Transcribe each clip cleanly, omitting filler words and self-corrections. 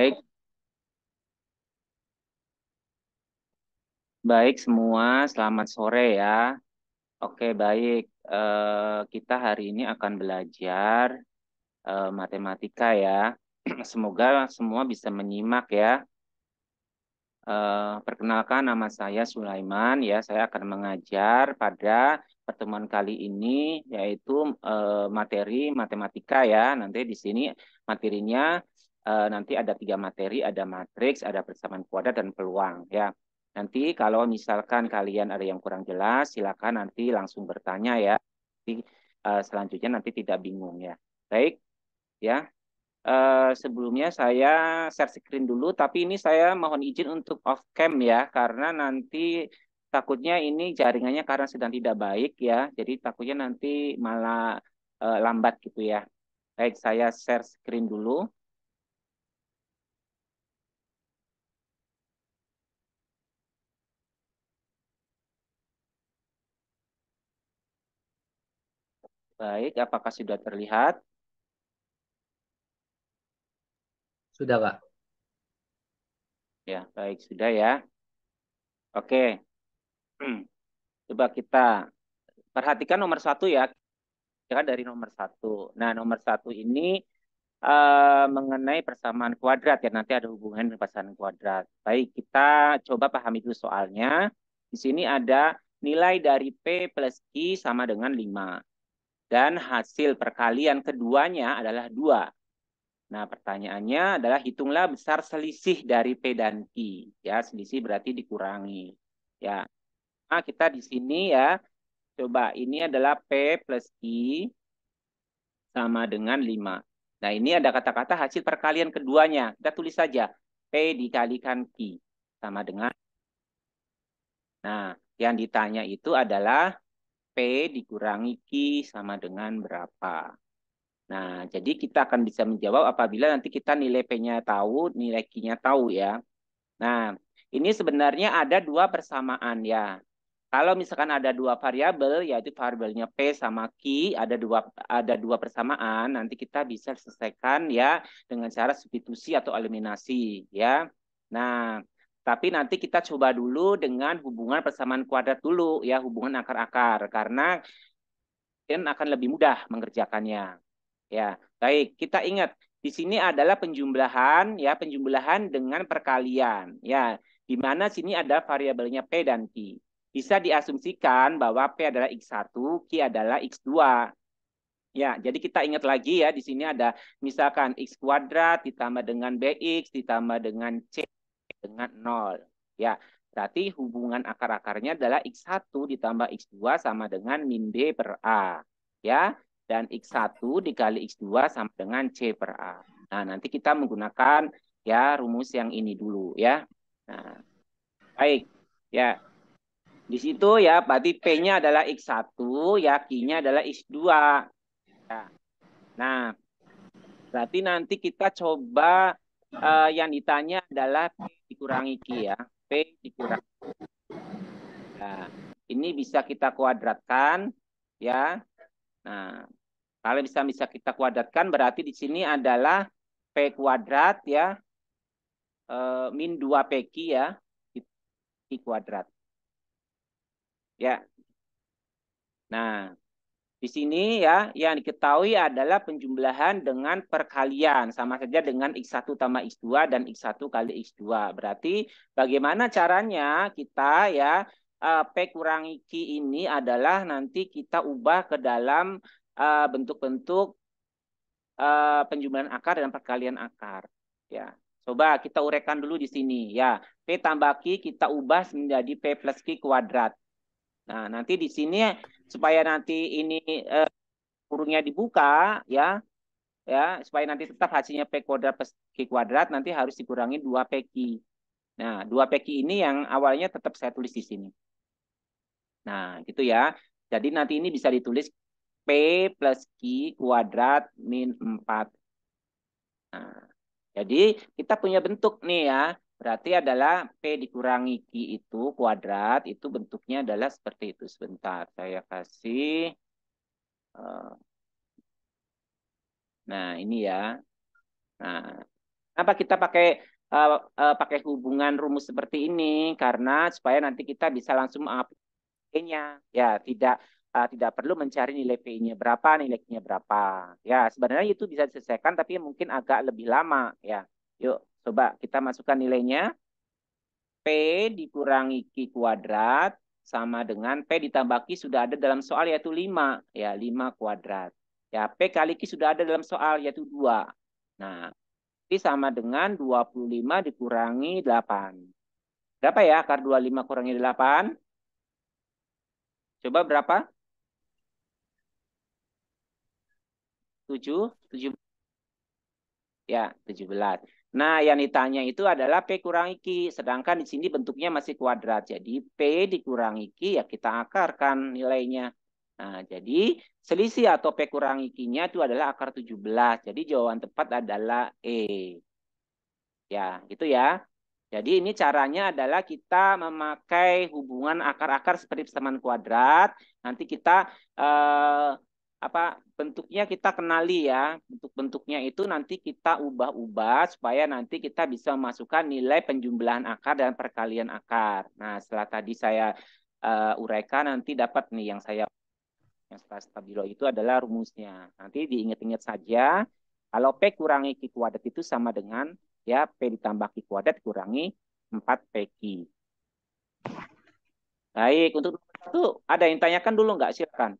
Baik, baik semua. Selamat sore ya. Oke, baik. Kita hari ini akan belajar matematika ya. Semoga semua bisa menyimak ya. Perkenalkan, nama saya Sulaiman ya. Saya akan mengajar pada pertemuan kali ini yaitu materi matematika ya. Nanti di sini materinya nanti ada 3 materi, ada matriks, ada persamaan kuadrat dan peluang ya. Nanti kalau misalkan kalian ada yang kurang jelas, silakan nanti langsung bertanya ya. Nanti, selanjutnya nanti tidak bingung ya. Baik ya. Sebelumnya saya share screen dulu, tapi ini saya mohon izin untuk off cam ya, karena nanti takutnya ini jaringannya karena sedang tidak baik ya, jadi takutnya nanti malah lambat gitu ya. Baik, saya share screen dulu. Baik, apakah sudah terlihat? Sudah, Kak. Ya, baik, sudah ya. Oke. Coba kita perhatikan nomor satu ya, ya dari nomor satu. Nah, nomor satu ini mengenai persamaan kuadrat ya, nanti ada hubungan dengan persamaan kuadrat. Baik, kita coba pahami dulu soalnya. Di sini ada nilai dari P plus Q sama dengan 5. Dan hasil perkalian keduanya adalah 2. Nah, pertanyaannya adalah hitunglah besar selisih dari P dan Q. Ya, selisih berarti dikurangi. Ya, nah kita di sini ya, coba ini adalah P plus Q sama dengan 5. Nah, ini ada kata-kata hasil perkalian keduanya. Kita tulis saja. P dikalikan Q sama dengan. Nah, yang ditanya itu adalah P dikurangi Q sama dengan berapa. Nah, jadi kita akan bisa menjawab apabila nanti kita nilai P-nya tahu, nilai Q-nya tahu ya. Nah, ini sebenarnya ada 2 persamaan ya. Kalau misalkan ada 2 variabel, yaitu variabelnya P sama Q, ada dua persamaan, nanti kita bisa selesaikan ya dengan cara substitusi atau eliminasi ya. Nah, tapi nanti kita coba dulu dengan hubungan persamaan kuadrat dulu ya, hubungan akar-akar karena akan lebih mudah mengerjakannya. Ya, baik. Kita ingat di sini adalah penjumlahan ya, penjumlahan dengan perkalian ya. Di mana sini ada variabelnya P dan Q. Bisa diasumsikan bahwa P adalah X1, Q adalah X2. Ya, jadi kita ingat lagi ya, di sini ada misalkan X kuadrat ditambah dengan BX ditambah dengan C dengan 0. Ya, berarti hubungan akar-akarnya adalah X1 ditambah X2 sama dengan min B per A. Ya, dan X1 dikali X2 sama dengan C per A. Nah, nanti kita menggunakan ya rumus yang ini dulu ya. Nah, baik. Ya, di situ ya berarti P-nya adalah X1, ya Q-nya adalah X2. Ya. Nah, berarti nanti kita coba yang ditanya adalah P dikurangi Q ya. P dikurangi. Nah, ini bisa kita kuadratkan ya. Nah, kalau bisa kita kuadratkan berarti di sini adalah P kuadrat ya min 2PQ ya. Q kuadrat. Ya. Nah, di sini ya yang diketahui adalah penjumlahan dengan perkalian sama saja dengan X1 tambah X2 dan X1 kali X2. Berarti bagaimana caranya kita ya P kurangi Q ini adalah nanti kita ubah ke dalam bentuk-bentuk penjumlahan akar dan perkalian akar. Ya. Coba kita uraikan dulu di sini ya. P tambah Q kita ubah menjadi P plus Q kuadrat. Nah, nanti di sini supaya nanti ini kurungnya dibuka ya supaya nanti tetap hasilnya P kuadrat plus Q kuadrat nanti harus dikurangi 2PQ. Nah, 2PQ ini yang awalnya tetap saya tulis di sini. Nah, gitu ya. Jadi nanti ini bisa ditulis P plus Q kuadrat min 4. Nah, jadi kita punya bentuk nih ya. Berarti adalah P dikurangi Q itu kuadrat, itu bentuknya adalah seperti itu. Sebentar, saya kasih. Nah, ini ya. Nah, Apa kita pakai hubungan rumus seperti ini karena supaya nanti kita bisa langsung P-nya. Ya, tidak perlu mencari nilai P-nya berapa, nilai Q-nya berapa. Ya, sebenarnya itu bisa diselesaikan tapi mungkin agak lebih lama ya. Yuk, coba kita masukkan nilainya. P dikurangi Q kuadrat sama dengan P ditambah Q sudah ada dalam soal yaitu 5. Ya, 5 kuadrat. Ya, P kali Q sudah ada dalam soal yaitu 2. Nah, P sama dengan 25 dikurangi 8. Berapa ya akar 25 kurangi 8? Coba berapa? 7? 7 ya, 17. Nah, yang ditanya itu adalah P kurangi Q. Sedangkan di sini bentuknya masih kuadrat. Jadi P dikurangi Q ya kita akarkan nilainya. Nah, jadi selisih atau P kurangi Q-nya itu adalah akar 17. Jadi jawaban tepat adalah E. Ya, gitu ya. Jadi ini caranya adalah kita memakai hubungan akar-akar seperti persamaan kuadrat. Nanti kita apa bentuknya kita kenali ya. Bentuk-bentuknya itu nanti kita ubah-ubah supaya nanti kita bisa memasukkan nilai penjumlahan akar dan perkalian akar. Nah, setelah tadi saya uraikan nanti dapat nih yang stabilo itu adalah rumusnya. Nanti diingat-ingat saja kalau P kurangi Q kuadrat itu sama dengan ya P ditambah Q kuadrat kurangi 4PQ. Baik, untuk nomor satu, ada yang tanyakan dulu nggak? Silakan.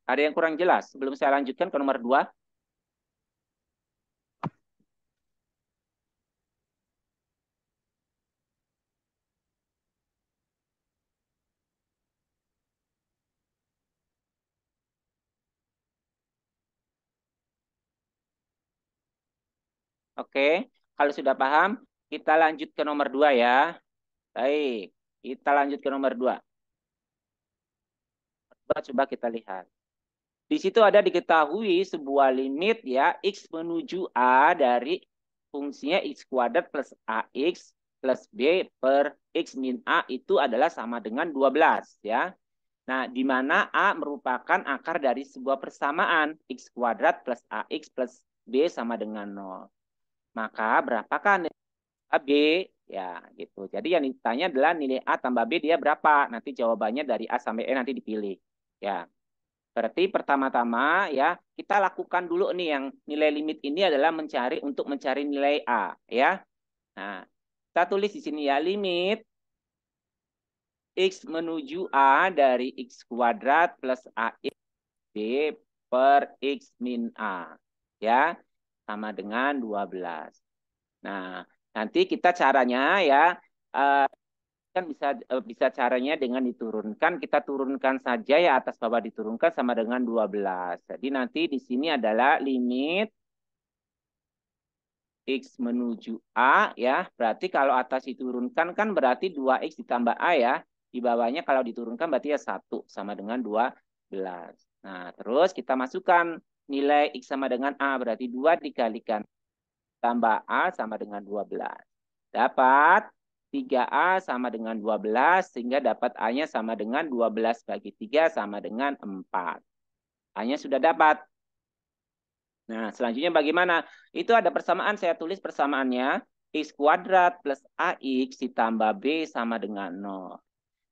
Ada yang kurang jelas? Sebelum saya lanjutkan ke nomor dua. Oke, kalau sudah paham, kita lanjut ke nomor dua ya. Baik, kita lanjut ke nomor dua. Coba kita lihat. Di situ ada diketahui sebuah limit ya X menuju A dari fungsinya X kuadrat plus AX plus B per X min A itu adalah sama dengan 12 ya. Nah, di mana A merupakan akar dari sebuah persamaan X kuadrat plus AX plus B sama dengan 0. Maka berapakah nilai A B? Ya, gitu. Jadi yang ditanya adalah nilai A tambah B dia berapa? Nanti jawabannya dari A sampai E nanti dipilih. Ya, berarti pertama-tama ya kita lakukan dulu nih yang nilai limit ini adalah mencari nilai A ya. Nah, kita tulis di sini ya limit X menuju A dari X kuadrat plus AX B per X min A ya sama dengan 12. Nah, nanti kita caranya ya kan bisa caranya dengan diturunkan, kita turunkan saja ya atas bawah diturunkan sama dengan 12. Jadi nanti di sini adalah limit X menuju A ya. Berarti kalau atas diturunkan kan berarti 2X ditambah A ya. Di bawahnya kalau diturunkan berarti ya 1 sama dengan 12. Nah, terus kita masukkan nilai X sama dengan A. Berarti 2 dikalikan tambah A sama dengan 12. Dapat 3A sama dengan 12, sehingga dapat A-nya sama dengan 12 bagi 3 sama dengan 4. A-nya sudah dapat. Nah, selanjutnya bagaimana? Itu ada persamaan, saya tulis persamaannya. X kuadrat plus AX ditambah B sama dengan 0.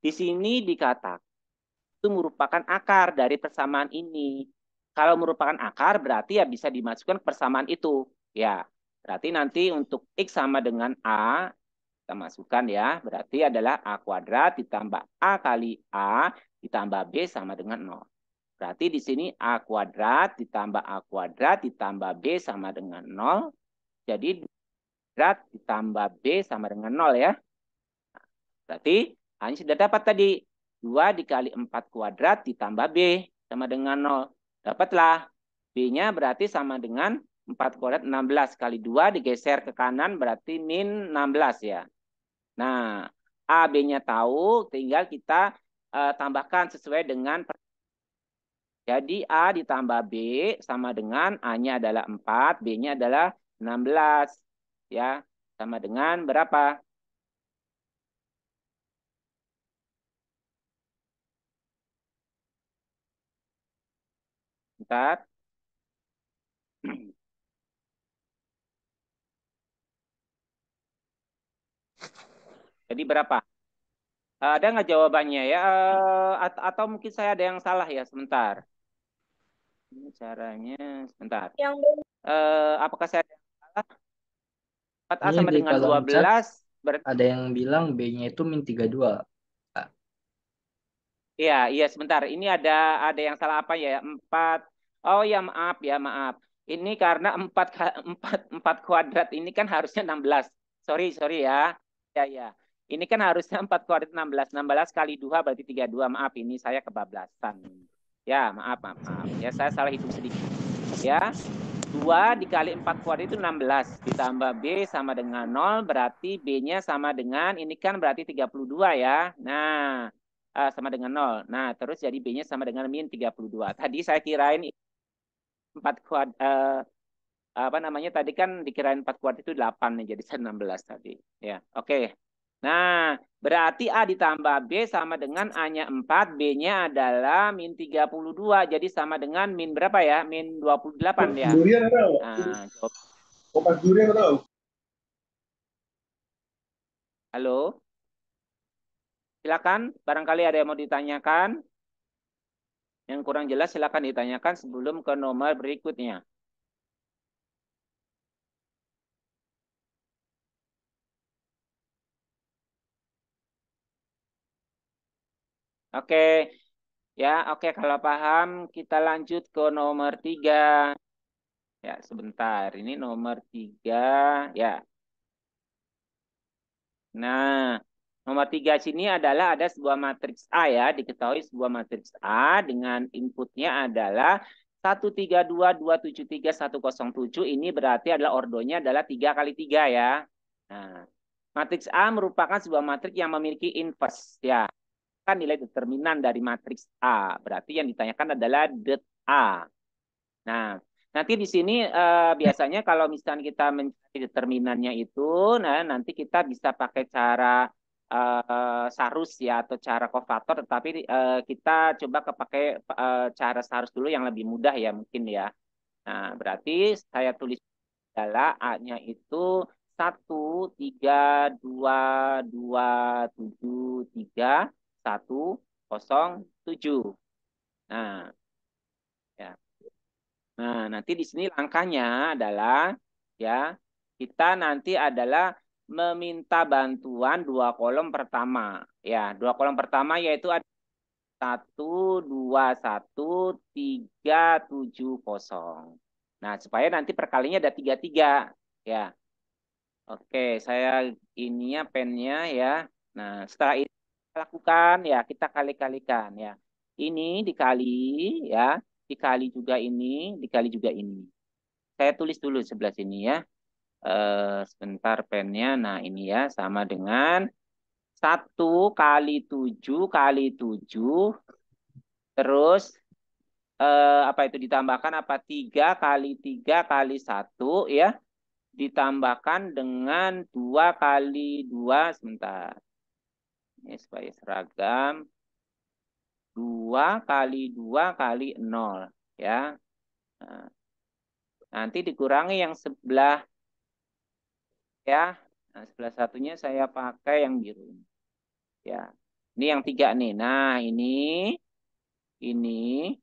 Di sini dikatakan itu merupakan akar dari persamaan ini. Kalau merupakan akar berarti ya bisa dimasukkan ke persamaan itu. Ya, berarti nanti untuk X sama dengan A, kita masukkan ya, berarti adalah A kuadrat ditambah A kali A ditambah B sama dengan 0. Berarti di sini A kuadrat ditambah A kuadrat ditambah B sama dengan 0. Jadi kuadrat ditambah B sama dengan 0 ya. Berarti hanya sudah dapat tadi 2 dikali 4 kuadrat ditambah B sama dengan 0. Dapatlah B-nya berarti sama dengan 4 kuadrat 16 kali 2 digeser ke kanan berarti min 16 ya. Nah, A, B-nya tahu, tinggal kita tambahkan sesuai dengan jadi A ditambah B sama dengan A-nya adalah 4, B-nya adalah 16 ya. Sama dengan berapa? Bentar. Jadi berapa? Ada nggak jawabannya ya? Atau mungkin saya ada yang salah ya? Sebentar. Ini caranya sebentar. Yang Apakah saya ada yang salah? 4A Ini sama di dengan kolom chat 12 berarti ada yang bilang B-nya itu min 32. Kak. iya, iya sebentar. Ini ada yang salah apa ya? 4. Oh ya, maaf ya, maaf. Ini karena 4 kuadrat ini kan harusnya 16. Sorry, sorry ya. Ya, ya. Ini kan harusnya 4 kuadrat 16. 16 kali 2 berarti 32. Maaf, ini saya kebablasan. Ya, maaf, maaf, maaf. Ya, saya salah hitung sedikit. Ya, 2 dikali 4 kuadrat itu 16. Ditambah B sama dengan 0, berarti B-nya sama dengan, ini kan berarti 32 ya. Nah, sama dengan 0. Nah, terus jadi B-nya sama dengan min 32. Tadi saya kirain 4 kuadrat, apa namanya, tadi kan dikirain 4 kuadrat itu 8 nih, jadi 16 tadi. Ya, oke. Nah, berarti A ditambah B sama dengan A-nya 4, B-nya adalah min 32. Jadi sama dengan min berapa ya? Min 28 ya. Durian ada nggak? Nah, Kopas durian ada? halo, silakan. Barangkali ada yang mau ditanyakan. Yang kurang jelas silakan ditanyakan sebelum ke nomor berikutnya. Oke, ya, oke. Kalau paham, kita lanjut ke nomor 3. Ya, sebentar. Ini nomor 3. Ya, nah, nomor 3 sini adalah ada sebuah matriks A ya. Diketahui sebuah matriks A dengan inputnya adalah 132, 273, 107. Ini berarti adalah ordonya adalah 3 kali 3 ya. Nah, matriks A merupakan sebuah matriks yang memiliki inverse ya. Kan nilai determinan dari matriks A. Berarti yang ditanyakan adalah det A. Nah, nanti di sini biasanya kalau misalnya kita mencari determinannya itu, nah nanti kita bisa pakai cara sarus ya atau cara kofator, tetapi kita coba pakai cara sarus dulu yang lebih mudah ya mungkin ya. Nah, berarti saya tulis adalah A-nya itu 132273107. Nah, ya. Nah, nanti di sini langkahnya adalah ya kita nanti adalah meminta bantuan dua kolom pertama. Ya, dua kolom pertama yaitu ada 121 370. Nah, supaya nanti perkalinya ada 33. Ya, oke, saya ininya pennya ya. Nah, setelah itu kita lakukan ya, kita kali-kalikan ya. Ini dikali ya, dikali juga ini, dikali juga ini. Saya tulis dulu sebelah sini ya. Sebentar pennya. Nah, ini ya sama dengan 1 kali 7 kali 7 terus apa itu ditambahkan apa 3 kali 3 kali 1 ya ditambahkan dengan 2 kali 2 sebentar. Ini supaya seragam. 2 kali 2 kali 0 ya. Nah, nanti dikurangi yang sebelah ya. Nah, sebelah satunya saya pakai yang biru. Ya. Ini yang 3 nih. Nah, ini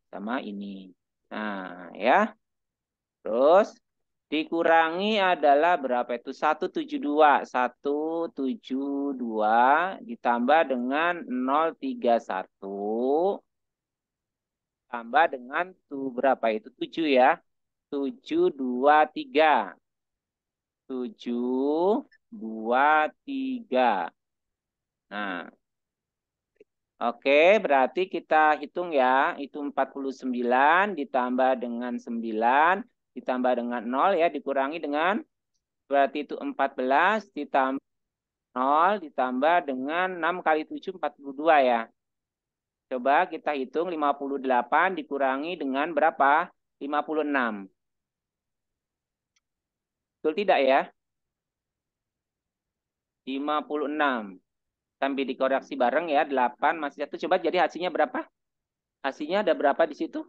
sama ini. Nah, ya. Terus dikurangi adalah berapa itu? 172. 172 ditambah dengan 031 tambah dengan tuh berapa itu? 7 ya. 723. 723. Nah, oke, berarti kita hitung ya. Itu 49 ditambah dengan 9 ditambah dengan 0 ya, dikurangi dengan berarti itu 14 ditambah 0 ditambah dengan 6 kali 7 42 ya. Coba kita hitung 58 dikurangi dengan berapa? 56. Betul tidak ya? 56. Sambil dikoreksi bareng ya, 8 masih 1. Coba jadi hasilnya berapa? Hasilnya ada berapa di situ?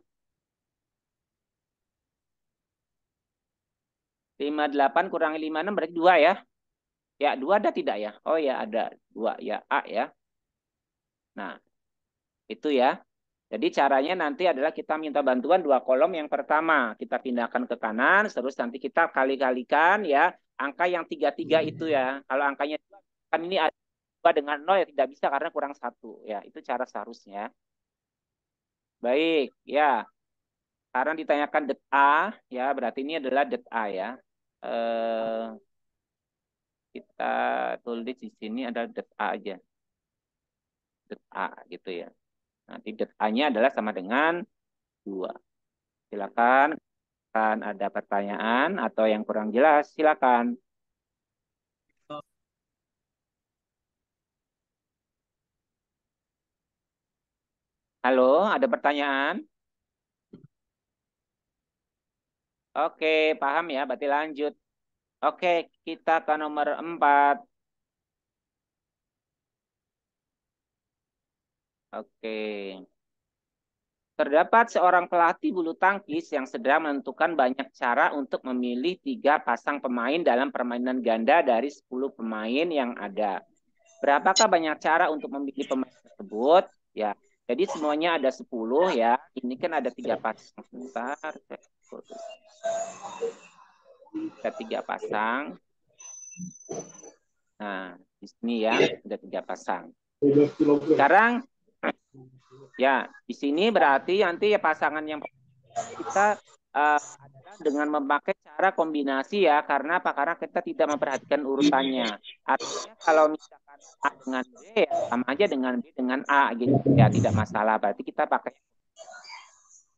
58 kurangi 56 berarti 2 ya. Ya, 2 ada tidak ya? Oh ya, ada 2 ya, A ya. Nah, itu ya. Jadi caranya nanti adalah kita minta bantuan 2 kolom yang pertama. Kita pindahkan ke kanan, terus nanti kita kali-kalikan ya angka yang 33 itu ya. Kalau angkanya 2, kan ini ada 2 dengan 0 ya tidak bisa karena kurang 1. Ya, itu cara seharusnya. Baik, ya. Sekarang ditanyakan det A, ya berarti ini adalah det A ya. Eh, kita tulis di sini ada det A aja, det A gitu ya. Nanti det A-nya adalah sama dengan 2. Silakan, kan ada pertanyaan atau yang kurang jelas, silakan. Halo, ada pertanyaan? Oke, paham ya, berarti lanjut. Oke, kita ke nomor 4. Oke. Terdapat seorang pelatih bulu tangkis yang sedang menentukan banyak cara untuk memilih 3 pasang pemain dalam permainan ganda dari 10 pemain yang ada. Berapakah banyak cara untuk memilih pemain tersebut? Ya, jadi semuanya ada 10 ya. Ini kan ada 3 pasang. Sebentar, ada 3 pasang. Nah, di sini ya, ada 3 pasang. Sekarang, ya, di sini berarti nanti ya pasangan yang kita adalah dengan memakai cara kombinasi ya. Karena apa? Karena kita tidak memperhatikan urutannya. Artinya kalau misalkan A dengan B ya sama aja dengan B dengan A gitu. Ya tidak masalah. Berarti kita pakai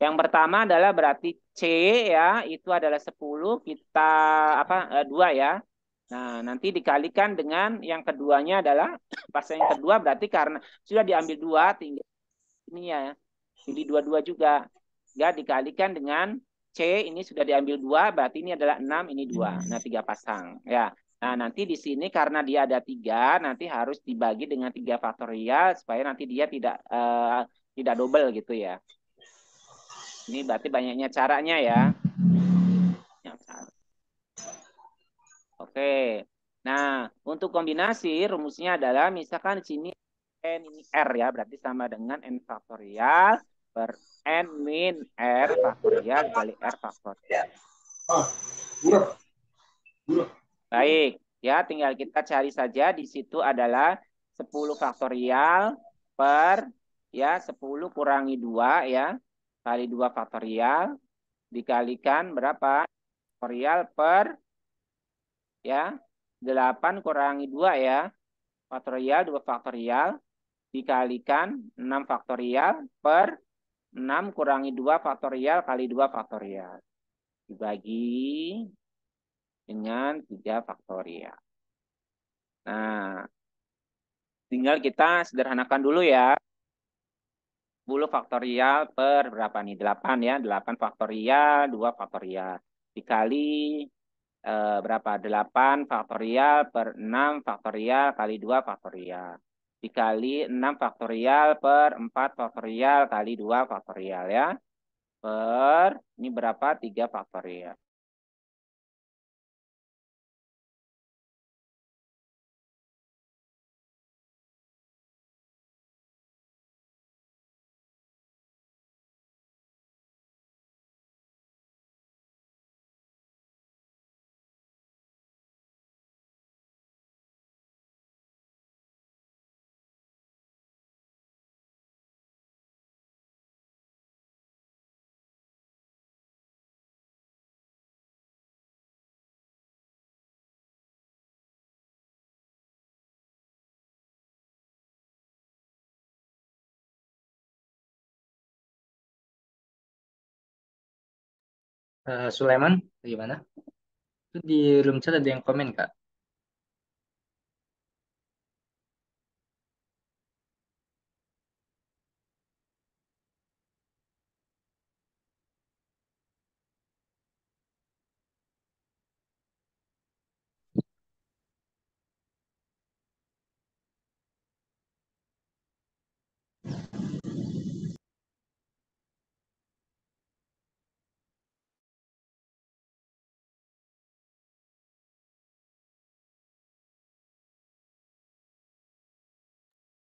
yang pertama adalah berarti C ya, itu adalah 10 kita 2 ya. Nah, nanti dikalikan dengan yang keduanya adalah pas yang kedua berarti karena sudah diambil 2 tinggal ini ya. Pilih dua-dua juga. Ya, dikalikan dengan C ini sudah diambil 2 berarti ini adalah 6 ini 2. Nah, 3 pasang ya. Nah, nanti di sini karena dia ada 3 nanti harus dibagi dengan 3 faktorial supaya nanti dia tidak double gitu ya. Ini berarti banyaknya caranya ya. Oke. Nah, untuk kombinasi rumusnya adalah misalkan di sini n ini r ya, berarti sama dengan n faktorial per n min r faktorial dikali r faktorial. Baik, ya tinggal kita cari saja di situ adalah 10 faktorial per ya 10 kurangi 2 ya kali 2 faktorial dikalikan berapa? Faktorial per ya 8 kurangi 2 ya faktorial 2 faktorial dikalikan 6 faktorial per 6 kurangi 2 faktorial kali 2 faktorial dibagi dengan 3 faktorial. Nah, tinggal kita sederhanakan dulu ya. 10 faktorial per berapa nih? 8 ya. 8 faktorial, 2 faktorial. Dikali berapa? 8 faktorial per 6 faktorial kali 2 faktorial. Dikali 6 faktorial per 4 faktorial kali 2 faktorial ya. Per, ini berapa? 3 faktorial. Sulaiman, gimana? Itu di room chat ada yang komen, Kak.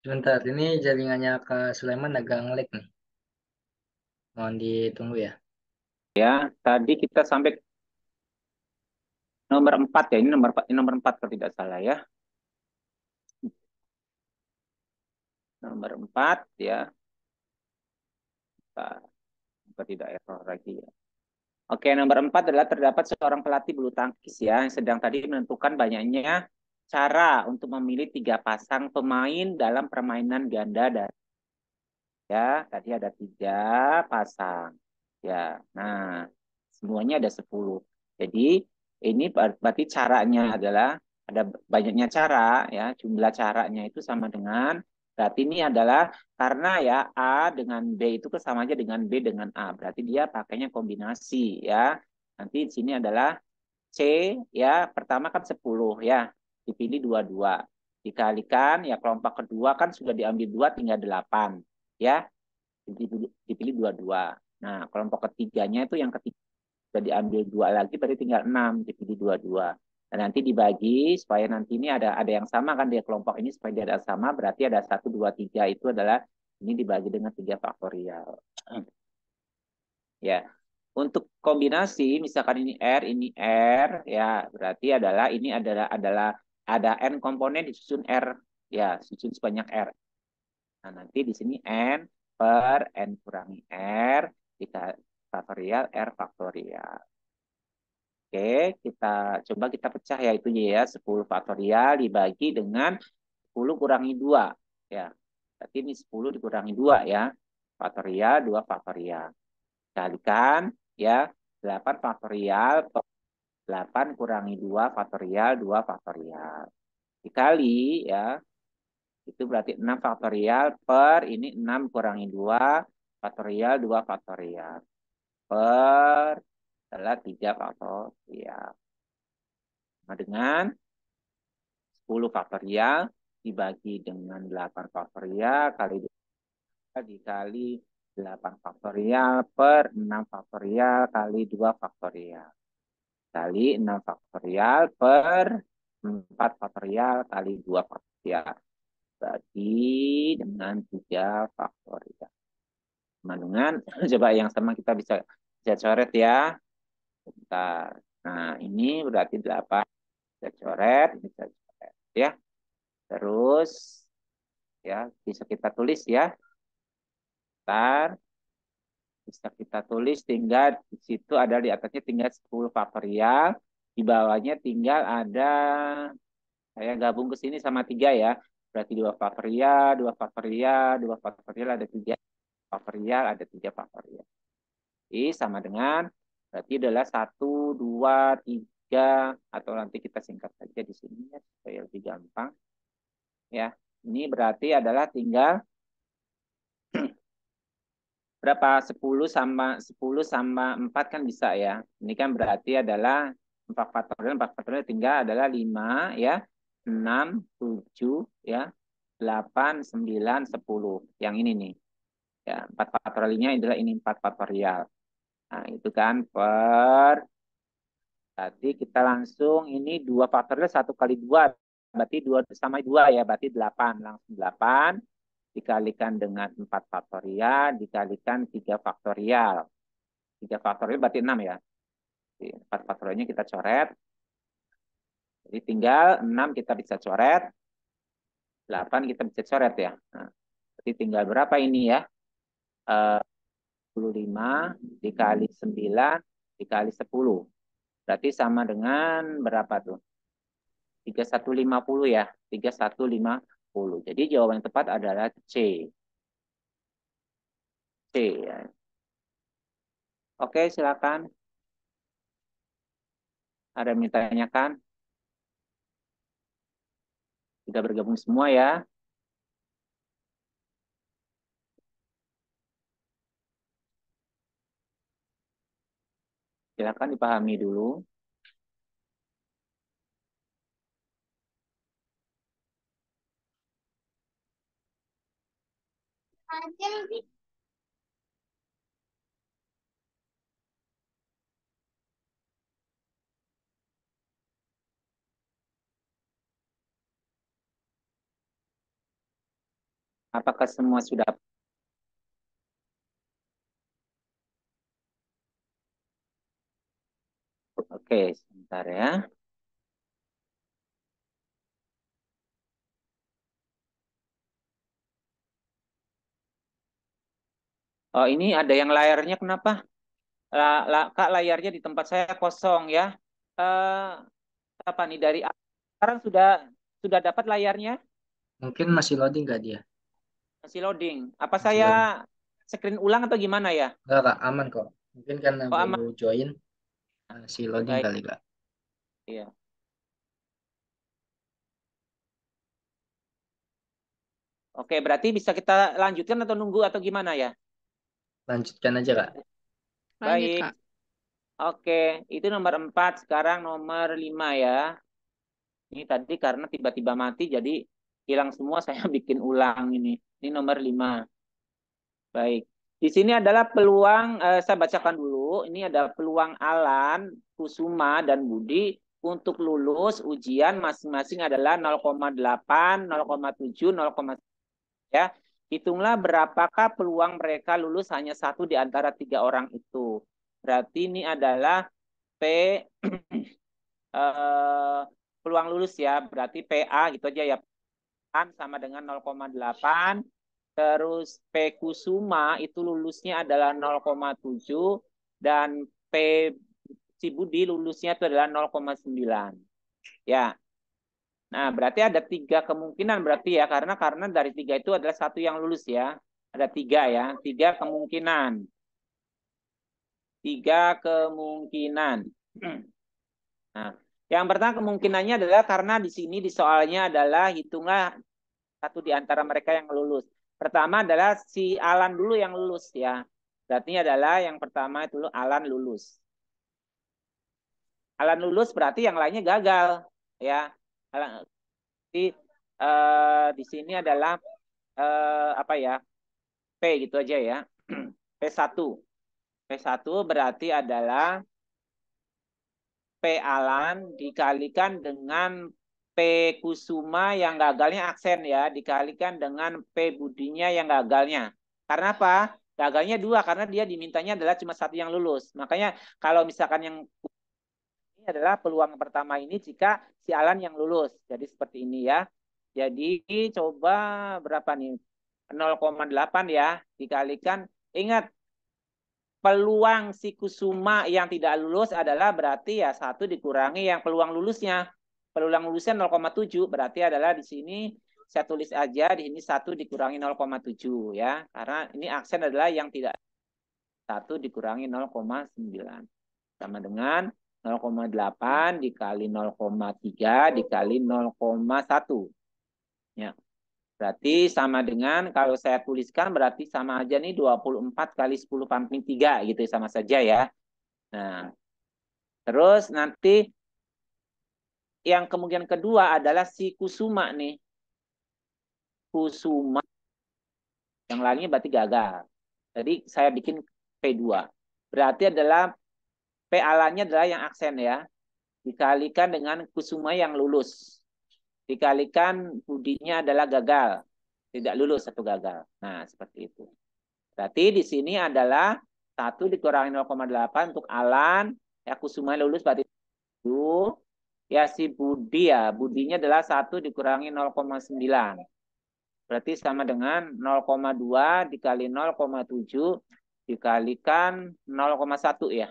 Sebentar, ini jaringannya Kak Sulaiman agak ngelag nih. Mohon ditunggu ya. Ya, tadi kita sampai nomor 4 ya. Ini nomor 4 kalau tidak salah ya. Nomor 4 ya. Kita tidak error lagi ya. Oke, nomor 4 adalah terdapat seorang pelatih bulu tangkis ya yang sedang tadi menentukan banyaknya cara untuk memilih 3 pasang pemain dalam permainan ganda dan ya tadi ada 3 pasang ya. Nah, semuanya ada 10. Jadi ini berarti caranya adalah ada banyaknya cara ya, jumlah caranya itu sama dengan berarti ini adalah karena ya A dengan B itu sama aja dengan B dengan A. Berarti dia pakainya kombinasi ya. Nanti di sini adalah C ya, pertama kan 10 ya. Dipilih dua-dua. Dikalikan ya kelompok kedua kan sudah diambil 2 tinggal 8 ya. Dipilih dua-dua. Nah, kelompok ketiganya itu yang ketiga sudah diambil 2 lagi berarti tinggal 6 dipilih dua-dua. Dan nanti dibagi supaya nanti ini ada yang sama kan di kelompok ini supaya dia ada sama berarti ada 1, 2, 3 itu adalah ini dibagi dengan 3 faktorial. Ya. Untuk kombinasi misalkan ini R ya berarti adalah ini adalah ada n komponen disusun R ya susun sebanyak R. Nah, nanti di sini n per n kurangi R faktorial R faktorial. Oke, kita pecah ya itu ya 10 faktorial dibagi dengan 10 kurangi 2 ya. Berarti ini 10 dikurangi 2 ya. Faktorial 2 faktorial. Kalikan ya 8 faktorial per 8 kurangi 2 faktorial 2 faktorial. Dikali ya itu berarti 6 faktorial per ini 6 kurangi 2 faktorial 2 faktorial per adalah 3 faktorial. Sama dengan 10 faktorial dibagi dengan 8 faktorial kali 2 dikali 8 faktorial per 6 faktorial kali 2 faktorial. Kali 6 faktorial per 4 faktorial kali 2 faktorial. Bagi dengan 3 faktorial. Sama dengan, coba yang sama kita bisa coret ya. Bentar. Nah, ini berarti 8. Bisa coret, ini bisa coret. Ya. Terus, ya bisa kita tulis ya. Bentar. Bisa kita tulis tinggal di situ ada di atasnya tinggal 10 faktorial. Di bawahnya tinggal ada saya gabung ke sini sama 3 ya. Berarti 2 faktorial, 2 faktorial, 2 faktorial ada 3 faktorial, ada 3 faktorial. Jadi sama dengan berarti adalah 1, 2, 3 atau nanti kita singkat saja di sini ya supaya lebih gampang. Ya, ini berarti adalah tinggal berapa 10 sama 4 kan bisa ya. Ini kan berarti adalah 4 faktorial tinggal adalah 5 ya, 6, 7 ya, 8, 9, 10. Yang ini nih. Ya, 4 faktorialnya adalah ini 4 faktorial. Nah, itu kan per berarti kita langsung ini 2 faktorial 1 kali 2. Berarti 2 sama 2 ya, berarti 8. Langsung 8 dikalikan dengan 4 faktorial, dikalikan 3 faktorial. 3 faktorial berarti 6 ya. 4 faktorialnya kita coret. Jadi tinggal 6 kita bisa coret. 8 kita bisa coret ya. Nah, berarti tinggal berapa ini ya? 25 dikali 9 dikali 10. Berarti sama dengan berapa tuh? 3150 ya. 3150. Jadi jawaban yang tepat adalah C. C ya. Oke, silakan. Ada yang ditanyakan? Sudah bergabung semua ya. Silakan dipahami dulu. Apakah semua sudah? Oke, sebentar ya. Oh, ini ada yang layarnya kenapa? Kak, layarnya di tempat saya kosong ya. Eh, apa nih dari sekarang sudah dapat layarnya? Mungkin masih loading nggak dia? Masih loading. Apa Masih saya loading. screen ulang atau gimana ya? Enggak, Kak, aman kok. Mungkin karena Oh, baru aman. join, masih loading Baik. kali, Kak. Iya. Oke, berarti bisa kita lanjutkan atau nunggu atau gimana ya? Lanjutkan aja, Kak. Lanjut, Baik. Kak. Oke, itu nomor 4. Sekarang nomor 5 ya. Ini tadi karena tiba-tiba mati jadi hilang semua saya bikin ulang ini. Ini nomor 5. Baik. Di sini adalah peluang, saya bacakan dulu. Ini ada peluang Alan, Kusuma, dan Budi untuk lulus ujian masing-masing adalah 0,8, 0,7, 0,9. Ya. Hitunglah berapakah peluang mereka lulus hanya satu di antara 3 orang itu. Berarti ini adalah P peluang lulus ya. Berarti PA gitu aja ya. Sama dengan 0,8. Terus P Kusuma itu lulusnya adalah 0,7 dan P si Budi lulusnya itu adalah 0,9. Ya. Nah, berarti ada 3 kemungkinan berarti ya karena dari 3 itu adalah satu yang lulus ya. Ada 3 ya, 3 kemungkinan. 3 kemungkinan. Nah, yang pertama kemungkinannya adalah karena di sini di soalnya adalah hitunglah satu di antara mereka yang lulus. Pertama adalah si Alan dulu yang lulus ya. Berarti adalah yang pertama itu Alan lulus. Alan lulus berarti yang lainnya gagal ya. Di sini adalah apa ya? P gitu aja ya. P1. P1 berarti adalah P Alan dikalikan dengan P Kusuma yang gagalnya aksen ya, dikalikan dengan P Budinya yang gagalnya. Karena apa? Gagalnya 2 karena dia dimintanya adalah cuma satu yang lulus. Makanya kalau misalkan yang ini adalah peluang pertama ini jika si Alan yang lulus. Jadi seperti ini ya. Jadi coba berapa nih? 0,8 ya dikalikan. Ingat peluang si Kusuma yang tidak lulus adalah berarti ya 1 dikurangi yang peluang lulusnya. Peluang lulusnya 0,7 berarti adalah di sini saya tulis aja di sini 1 dikurangi 0,7 ya. Karena ini aksen adalah yang tidak 1 dikurangi 0,9 sama dengan 0,8 dikali 0,3 dikali 0,1 ya. Berarti sama dengan kalau saya tuliskan berarti sama aja nih 24 kali 10 pangkat 3 gitu sama saja ya. Nah, terus nanti yang kemungkinan kedua adalah si Kusuma nih. Kusuma yang lainnya berarti gagal. Jadi saya bikin P2. Berarti adalah P alannya adalah yang aksen ya. Dikalikan dengan Kusuma yang lulus. Dikalikan Budinya adalah gagal. Tidak lulus atau gagal. Nah, seperti itu. Berarti di sini adalah 1 dikurangi 0,8 untuk Alan. Ya, Kusuma lulus berarti 7. Ya, si Budi ya. Budinya adalah 1 dikurangi 0,9. Berarti sama dengan 0,2 dikali 0,7 dikalikan 0,1 ya.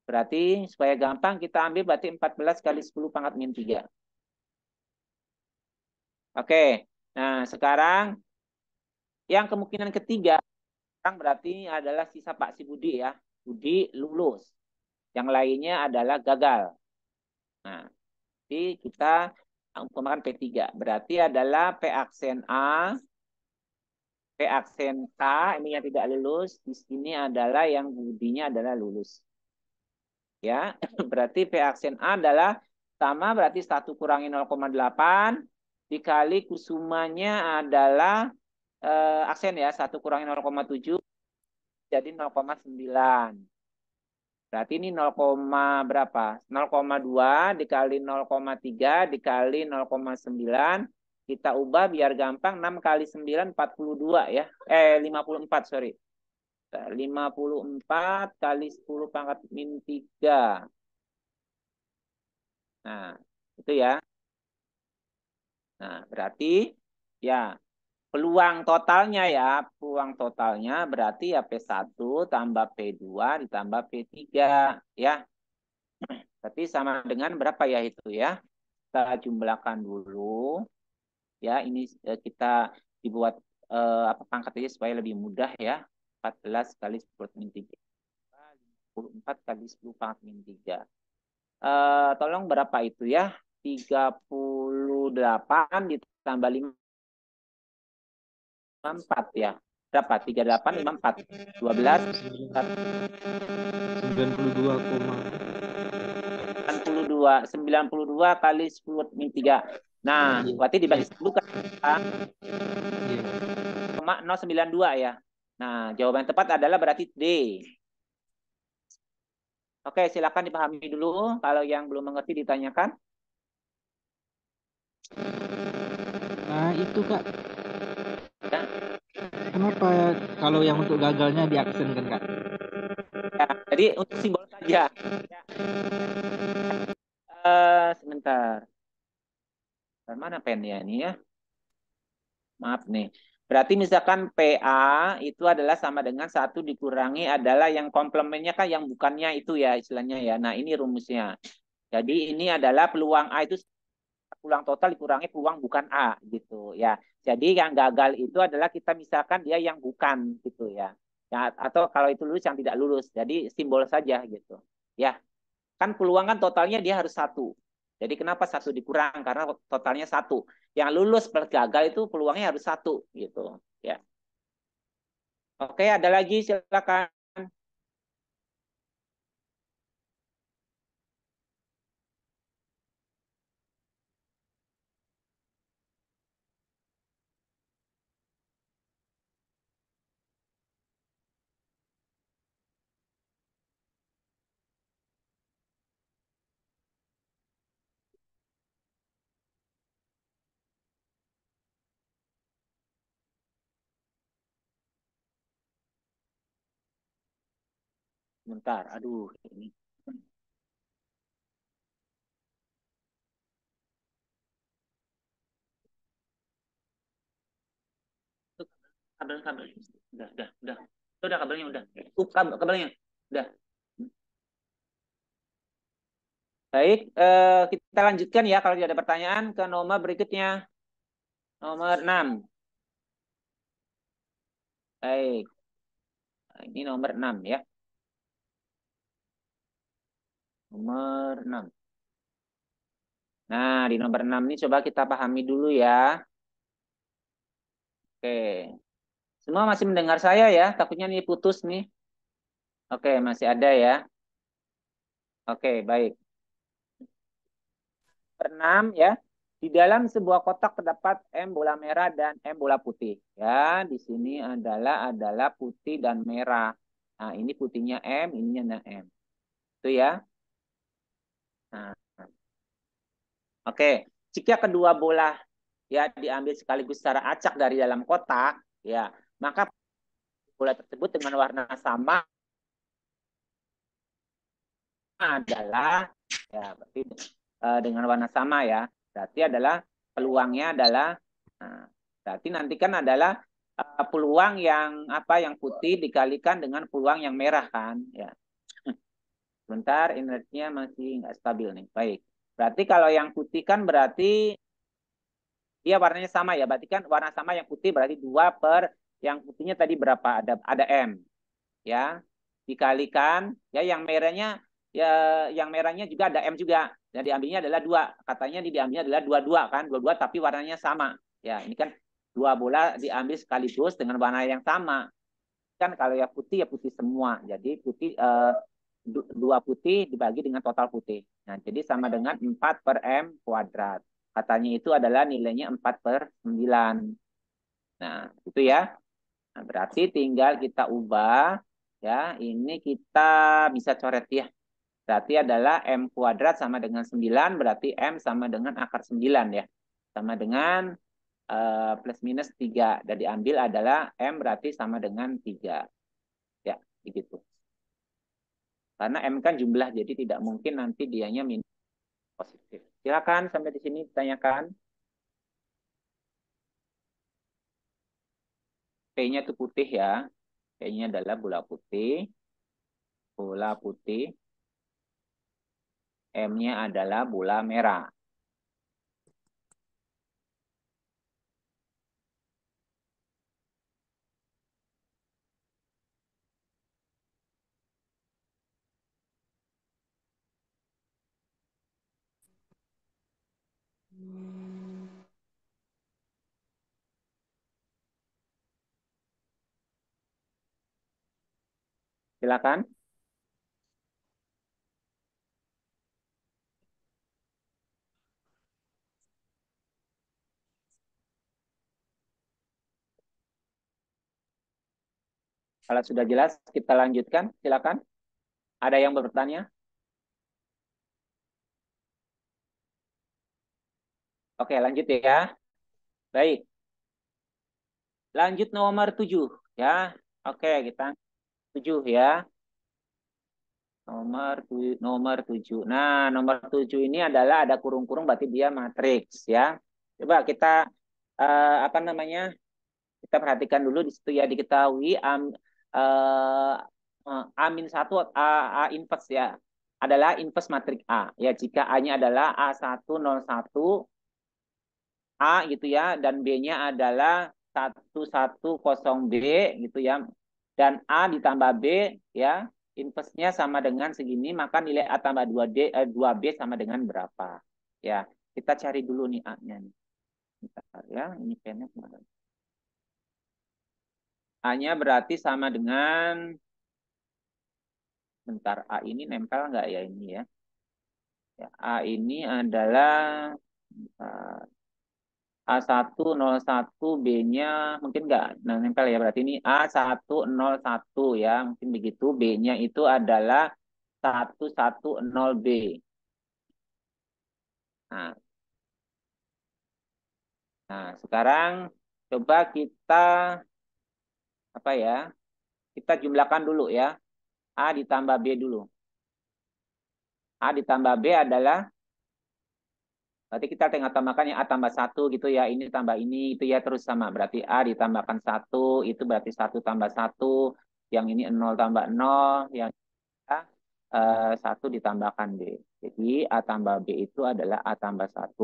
Berarti supaya gampang kita ambil berarti 14 kali 10 pangkat min 3. Oke. Nah, sekarang yang kemungkinan ketiga berarti adalah sisa Pak si Budi ya. Budi lulus. Yang lainnya adalah gagal. Nah, jadi kita umpamakan P3. Berarti adalah P aksen A, P aksen K, ini yang tidak lulus. Di sini adalah yang Budinya adalah lulus. Ya, berarti P aksen A adalah sama berarti 1 kurangi 0,8 dikali Kusumanya adalah aksen ya, 1 kurangi 0,7 jadi 0,9. Berarti ini 0, berapa? 0,2 dikali 0,3 dikali 0,9 Kita ubah biar gampang. 6 kali 9, 42 ya. 54, sorry. 54 kali 10 pangkat min 3. Nah, itu ya. Nah, berarti ya peluang totalnya ya. Peluang totalnya berarti ya P1 tambah P2 ditambah P3 ya. Berarti sama dengan berapa ya itu ya? Kita jumlahkan dulu. Ya, ini kita dibuat apa pangkat aja supaya lebih mudah ya. 14 kali 10 min 3. 54 kali 10 pangkat min 3. Tolong berapa itu ya? 38 ditambah 54 ya. Berapa? 38, 54. 12, 92 kali 10 min 3. Nah, berarti dibagi 10 kan 0,092 ya. Nah, jawaban yang tepat adalah berarti D. Oke, silakan dipahami dulu. Kalau yang belum mengerti ditanyakan. Nah, itu Kak. Ya. Kenapa kalau yang untuk gagalnya diaksen kan Kak? Ya, jadi untuk simbol saja. Ya. Sebentar. Mana pennya ini ya? Maaf nih. Berarti misalkan PA itu adalah sama dengan 1 dikurangi adalah yang komplemennya kan yang bukannya itu ya istilahnya ya. Nah ini rumusnya. Jadi ini adalah peluang A itu peluang total dikurangi peluang bukan A gitu ya. Jadi yang gagal itu adalah kita misalkan dia yang bukan gitu ya. Ya atau kalau itu lulus yang tidak lulus. Jadi simbol saja gitu. Ya. Kan peluang kan totalnya dia harus 1. Jadi kenapa 1 dikurang? Karena totalnya 1. Yang lulus plus gagal itu peluangnya harus 1 gitu. Ya. Oke, ada lagi silakan. Bentar, aduh ini. Kabel. Udah. Udah kabelnya udah. Kabelnya. Udah. Baik, kita lanjutkan ya kalau tidak ada pertanyaan ke nomor berikutnya. Nomor 6. Baik. Ini nomor 6 ya. Nomor 6. Nah, di nomor 6 ini coba kita pahami dulu ya. Oke. Semua masih mendengar saya ya? Takutnya ini putus nih. Oke, masih ada ya. Oke, baik. Nomor 6 ya. Di dalam sebuah kotak terdapat M bola merah dan M bola putih. Ya, di sini adalah putih dan merah. Nah, ini putihnya M, ininya M. Itu ya. Nah, oke. Jika kedua bola ya diambil sekaligus secara acak dari dalam kotak, ya, maka bola tersebut dengan warna sama adalah ya berarti dengan warna sama ya. Berarti adalah peluangnya adalah berarti nanti kan adalah peluang yang yang putih dikalikan dengan peluang yang merah kan ya. Sebentar internetnya masih nggak stabil nih. Baik. Berarti kalau yang putih kan berarti dia warnanya sama ya. Berarti kan warna sama yang putih berarti 2 per yang putihnya tadi berapa? Ada M ya. Dikalikan ya yang merahnya juga ada M juga. Dan diambilnya adalah 2. Katanya diambilnya adalah 22 kan. 22 tapi warnanya sama. Ya, ini kan 2 bola diambil sekaligus dengan warna yang sama. Kan kalau ya putih semua. Jadi putih 2 putih dibagi dengan total putih. Nah, jadi sama dengan 4 per M kuadrat. Katanya itu adalah nilainya 4 per 9. Nah, itu ya. Nah, berarti tinggal kita ubah. Ya, ini kita bisa coret ya. Berarti adalah M kuadrat sama dengan 9. Berarti M sama dengan akar 9 ya. Sama dengan plus minus 3. Dan diambil adalah M berarti sama dengan 3. Ya, begitu. Karena M kan jumlah, jadi tidak mungkin nanti dianya minus positif. Silakan sampai di sini ditanyakan. P-nya itu putih ya. P-nya adalah bola putih. Bola putih. M-nya adalah bola merah. Silakan. Kalau sudah jelas, kita lanjutkan. Silakan. Ada yang bertanya? Oke, lanjut ya. Baik. Lanjut nomor 7 ya. Oke, kita 7 ya. Nomor 7. Nah, nomor 7 ini adalah ada kurung-kurung berarti dia matriks ya. Coba kita apa namanya? Kita perhatikan dulu di situ ya, diketahui uh, A min 1 A inverse ya adalah inverse matriks A. Ya, jika A-nya adalah A101 A gitu ya, dan B-nya adalah 1110B gitu ya. Dan A ditambah B ya, inverse-nya sama dengan segini, maka nilai A tambah 2B sama dengan berapa? Ya, kita cari dulu nih A-nya nih. Bentar ya, ini pennya kemana? A-nya berarti sama dengan, bentar, A ini nempel nggak ya ini ya? Ya, A ini adalah A101 B-nya mungkin nggak nempel ya. Berarti ini A101 ya. Mungkin begitu. B-nya itu adalah 110B. Nah, sekarang coba kita apa ya? Kita jumlahkan dulu ya. A ditambah B dulu. A ditambah B adalah, berarti kita tinggal tambahkan yang A tambah 1 gitu ya. Ini tambah ini itu ya, terus sama. Berarti A ditambahkan 1 itu berarti 1 tambah 1. Yang ini 0 tambah 0. Yang 1 ditambahkan B. Jadi A tambah B itu adalah A tambah 1,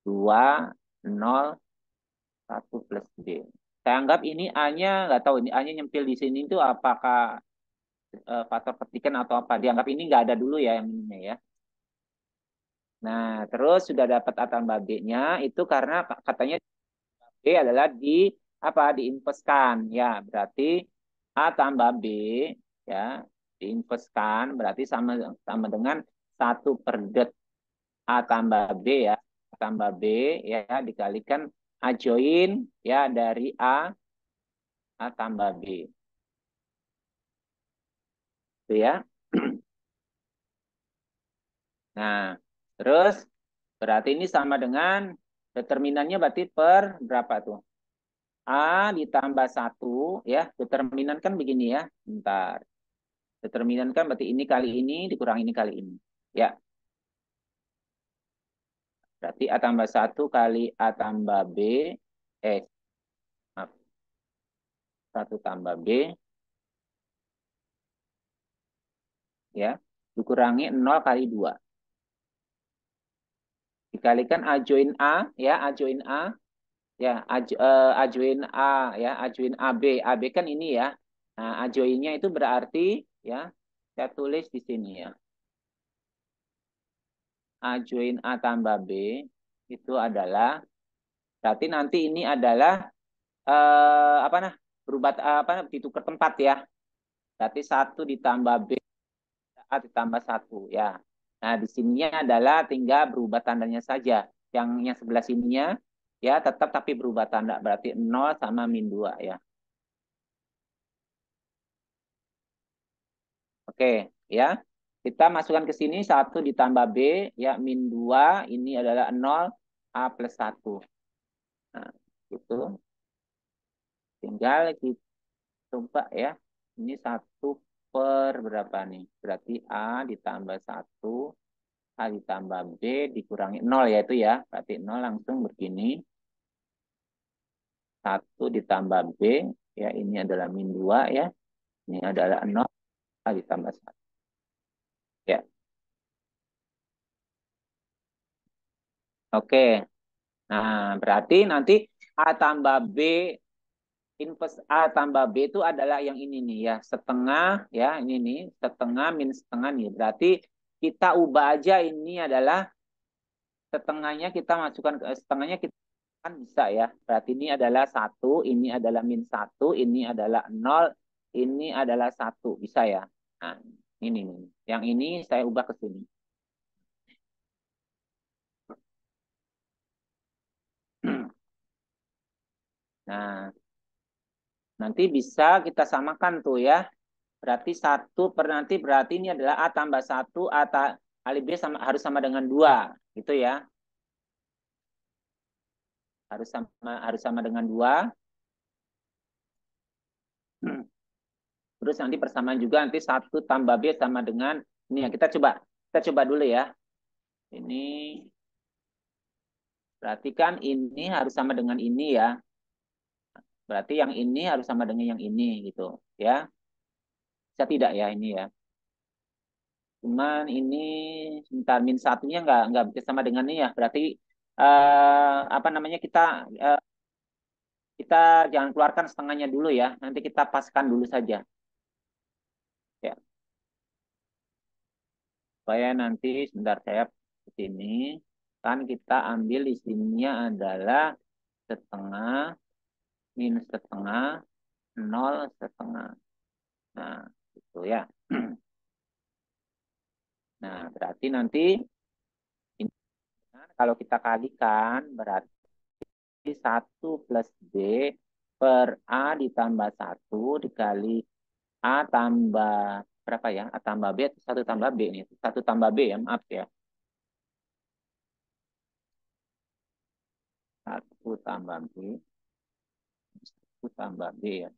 2, 0, 1 plus B. Saya anggap ini A-nya, nggak tahu ini A-nya nyempil di sini itu apakah faktor ketikan atau apa. Dianggap ini nggak ada dulu ya yang ininya ya. Nah, terus sudah dapat A tambah B-nya itu karena katanya B adalah di apa, diinverskan ya. Berarti A tambah B ya, diinverskan berarti sama sama dengan 1/det A tambah B ya. A tambah B ya dikalikan A join ya dari A tambah B. Itu ya. Nah, terus berarti ini sama dengan determinannya berarti per berapa tuh? A ditambah 1 ya. Determinan kan begini ya. Bentar. Determinan kan berarti ini kali ini dikurang ini kali ini. Ya, berarti A tambah 1 kali A tambah B. Maaf. 1 tambah B. Ya, dikurangi 0 kali 2. Dikalikan A join A. Ya, A join A. Ya, A join A. Ya, A join AB. AB kan ini ya. Nah, A joinnya itu berarti ya, saya tulis di sini ya. A join A tambah B itu adalah, berarti nanti ini adalah apa nah, berubah apa ditukar tempat ya. Berarti 1 ditambah B A ditambah 1 ya. Nah, di sininya adalah tinggal berubah tandanya saja. Yang sebelah sininya ya tetap tapi berubah tanda. Berarti 0 sama min 2 ya. Oke, ya. Kita masukkan ke sini 1 ditambah B ya min 2 ini adalah 0 A plus 1. Nah, itu tinggal kita coba ya. Ini 1 per berapa nih? Berarti A ditambah 1, A ditambah B dikurangi 0 ya itu ya. Berarti 0 langsung begini. 1 ditambah B, ya ini adalah min 2 ya. Ini adalah 0, A ditambah 1. Ya. Oke. Nah, berarti nanti A tambah B, inverse A tambah B itu adalah yang ini nih ya. Setengah ya, ini nih. Setengah min setengah nih. Berarti kita ubah aja ini adalah setengahnya kita masukkan ke setengahnya kita kan bisa ya. Berarti ini adalah 1, ini adalah min 1, ini adalah 0, ini adalah 1. Bisa ya. Nah, ini nih. Yang ini saya ubah ke sini. Nah, nanti bisa kita samakan tuh ya. Berarti 1 per nanti berarti ini adalah A tambah 1, kali B sama, harus sama dengan 2. Gitu ya. Harus sama dengan 2. Terus nanti persamaan juga nanti 1 tambah B sama dengan ini ya. Kita coba dulu ya. Ini berarti kan ini harus sama dengan ini ya. Berarti yang ini harus sama dengan yang ini gitu ya. Bisa tidak ya ini ya. Cuman ini sebentar min satunya nggak bisa sama dengan ini ya. Berarti apa namanya kita jangan keluarkan setengahnya dulu ya. Nanti kita paskan dulu saja. Ya. Supaya nanti sebentar saya ke sini. Kan kita ambil di sininya adalah setengah, minus setengah, 0 setengah. Nah, itu ya. Nah, berarti nanti ini, kalau kita kalikan berarti 1 plus B per A ditambah 1 dikali A tambah berapa ya? A tambah B atau 1 tambah B ini? 1 tambah B ya, maaf ya. 1 tambah B. 1 tambah B ya.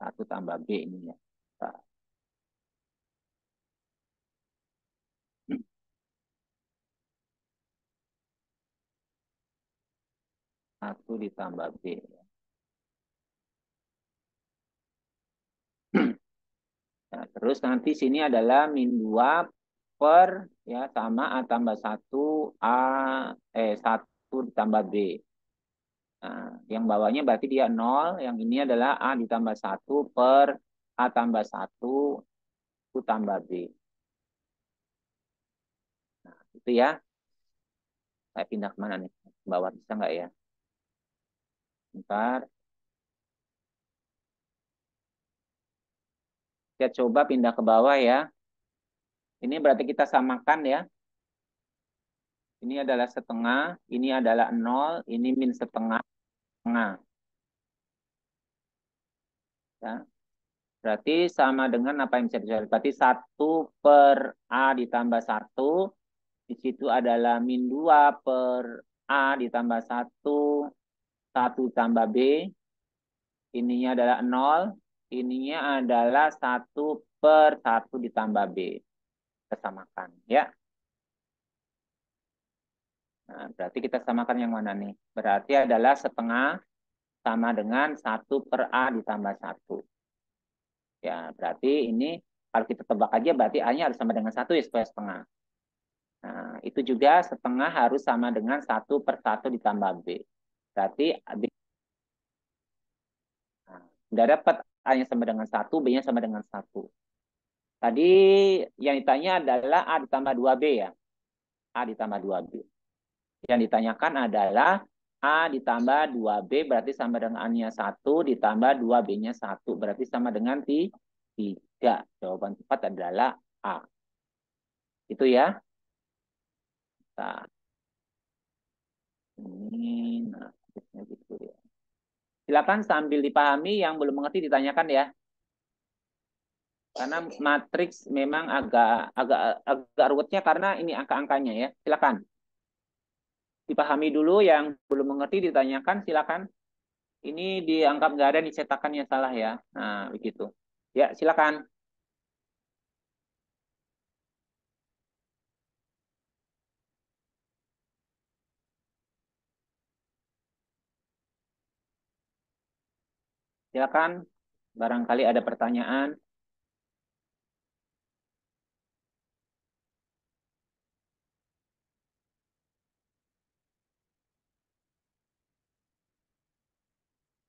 1 tambah B ini ya. 1 ditambah B. Nah, terus nanti sini adalah min 2 per ya sama A tambah 1 1 ditambah B. Nah, yang bawahnya berarti dia 0, yang ini adalah A ditambah 1 per A tambah 1 U tambah B. Nah, itu ya. Saya pindah kemana nih? Ke bawah bisa nggak ya? Bentar. Kita coba pindah ke bawah ya. Ini berarti kita samakan ya. Ini adalah setengah, ini adalah 0, ini min setengah. Ya. Berarti sama dengan apa yang bisa dicari. Berarti 1 per A ditambah 1. Di situ adalah min 2 per A ditambah 1. 1 tambah B. Ininya adalah 0. Ininya adalah 1 per 1 ditambah B. Kita samakan. Ya. Nah, berarti kita samakan yang mana nih? Berarti adalah setengah sama dengan 1 per A ditambah 1. Ya, berarti ini kalau kita tebak aja berarti A-nya harus sama dengan 1 ya supaya setengah. Nah, itu juga setengah harus sama dengan 1 per 1 ditambah B. Berarti B, nah, udah dapat A-nya sama dengan 1, B-nya sama dengan 1. Tadi yang ditanya adalah A ditambah 2B ya. A ditambah 2B. Yang ditanyakan adalah A ditambah 2B berarti sama dengan A-nya 1 ditambah 2B-nya 1. Berarti sama dengan 3. Jawaban tepat adalah A. Itu ya. Nah, ini nah, gitu ya. Silakan sambil dipahami yang belum mengerti ditanyakan ya. Karena matriks memang agak ruwetnya karena ini angka-angkanya ya. Silakan. dipahami dulu, yang belum mengerti ditanyakan, silakan. Ini dianggap nggak ada nih cetakannya salah ya. Nah, begitu. Ya, silakan. Silakan. Barangkali ada pertanyaan.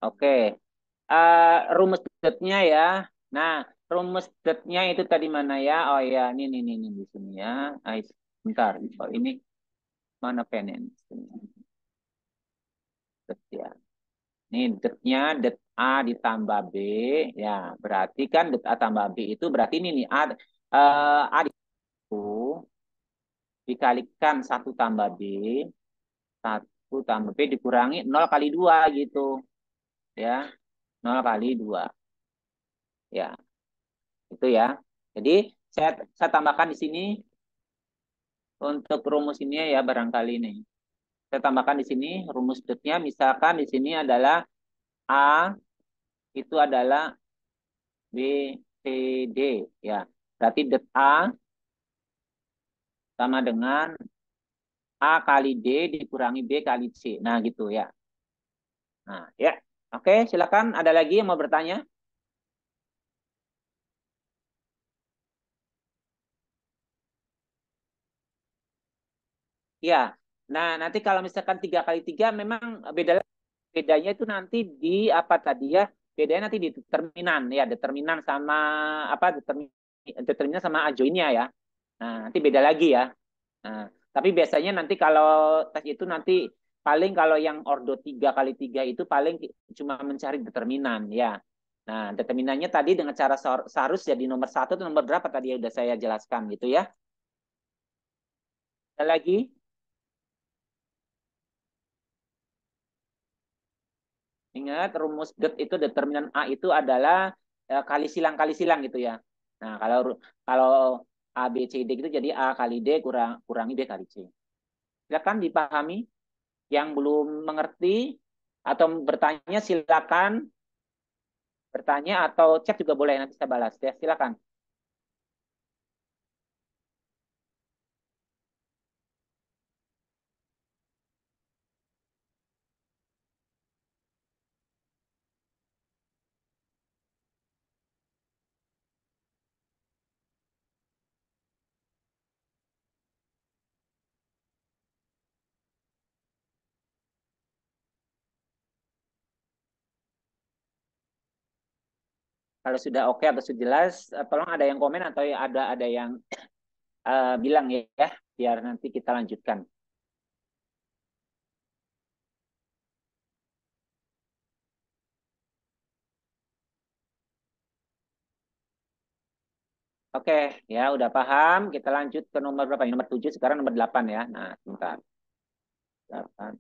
Oke. Rumus date-nya ya. Nah, rumus date-nya itu tadi mana ya? Oh ya, ini di sini ya. Bentar. Oh, ini mana pennya? Date ya. Ini date-nya date A ditambah B. Ya, berarti kan date A tambah B itu berarti ini nih A itu dikalikan 1 tambah B. 1 tambah B dikurangi 0 kali 2 gitu. Ya, 0 kali 2. Ya, itu ya. Jadi saya tambahkan di sini untuk rumus ini ya barangkali ini. Saya tambahkan di sini rumus date-nya, misalkan di sini adalah A itu adalah B, C, D ya. Berarti date A sama dengan A kali D dikurangi B kali C. Nah, gitu ya. Nah, ya. Oke, silakan. Ada lagi yang mau bertanya? Ya. Nah, nanti kalau misalkan 3 kali 3 memang bedanya itu nanti di apa tadi ya? Bedanya nanti di determinan ya, determinan sama apa determinan sama adjoinnya ya. Nah, nanti beda lagi ya. Nah, tapi biasanya nanti kalau tes itu nanti paling kalau yang ordo 3 kali 3 itu paling cuma mencari determinan ya. Nah, determinannya tadi dengan cara sarus jadi nomor 1 atau nomor berapa tadi ya udah saya jelaskan gitu ya. Ada lagi? Ingat rumus det itu determinan A itu adalah kali silang gitu ya. Nah, kalau A B C D itu jadi A kali D kurangi B kali C. Silakan dipahami. Yang belum mengerti atau bertanya silakan bertanya atau chat juga boleh nanti saya balas ya. Silakan. Kalau sudah oke atau sudah jelas, tolong ada yang komen atau ada yang bilang ya, biar nanti kita lanjutkan. Oke, ya udah paham. Kita lanjut ke nomor berapa? Nomor 7, sekarang nomor 8 ya. Nah, sebentar. 8,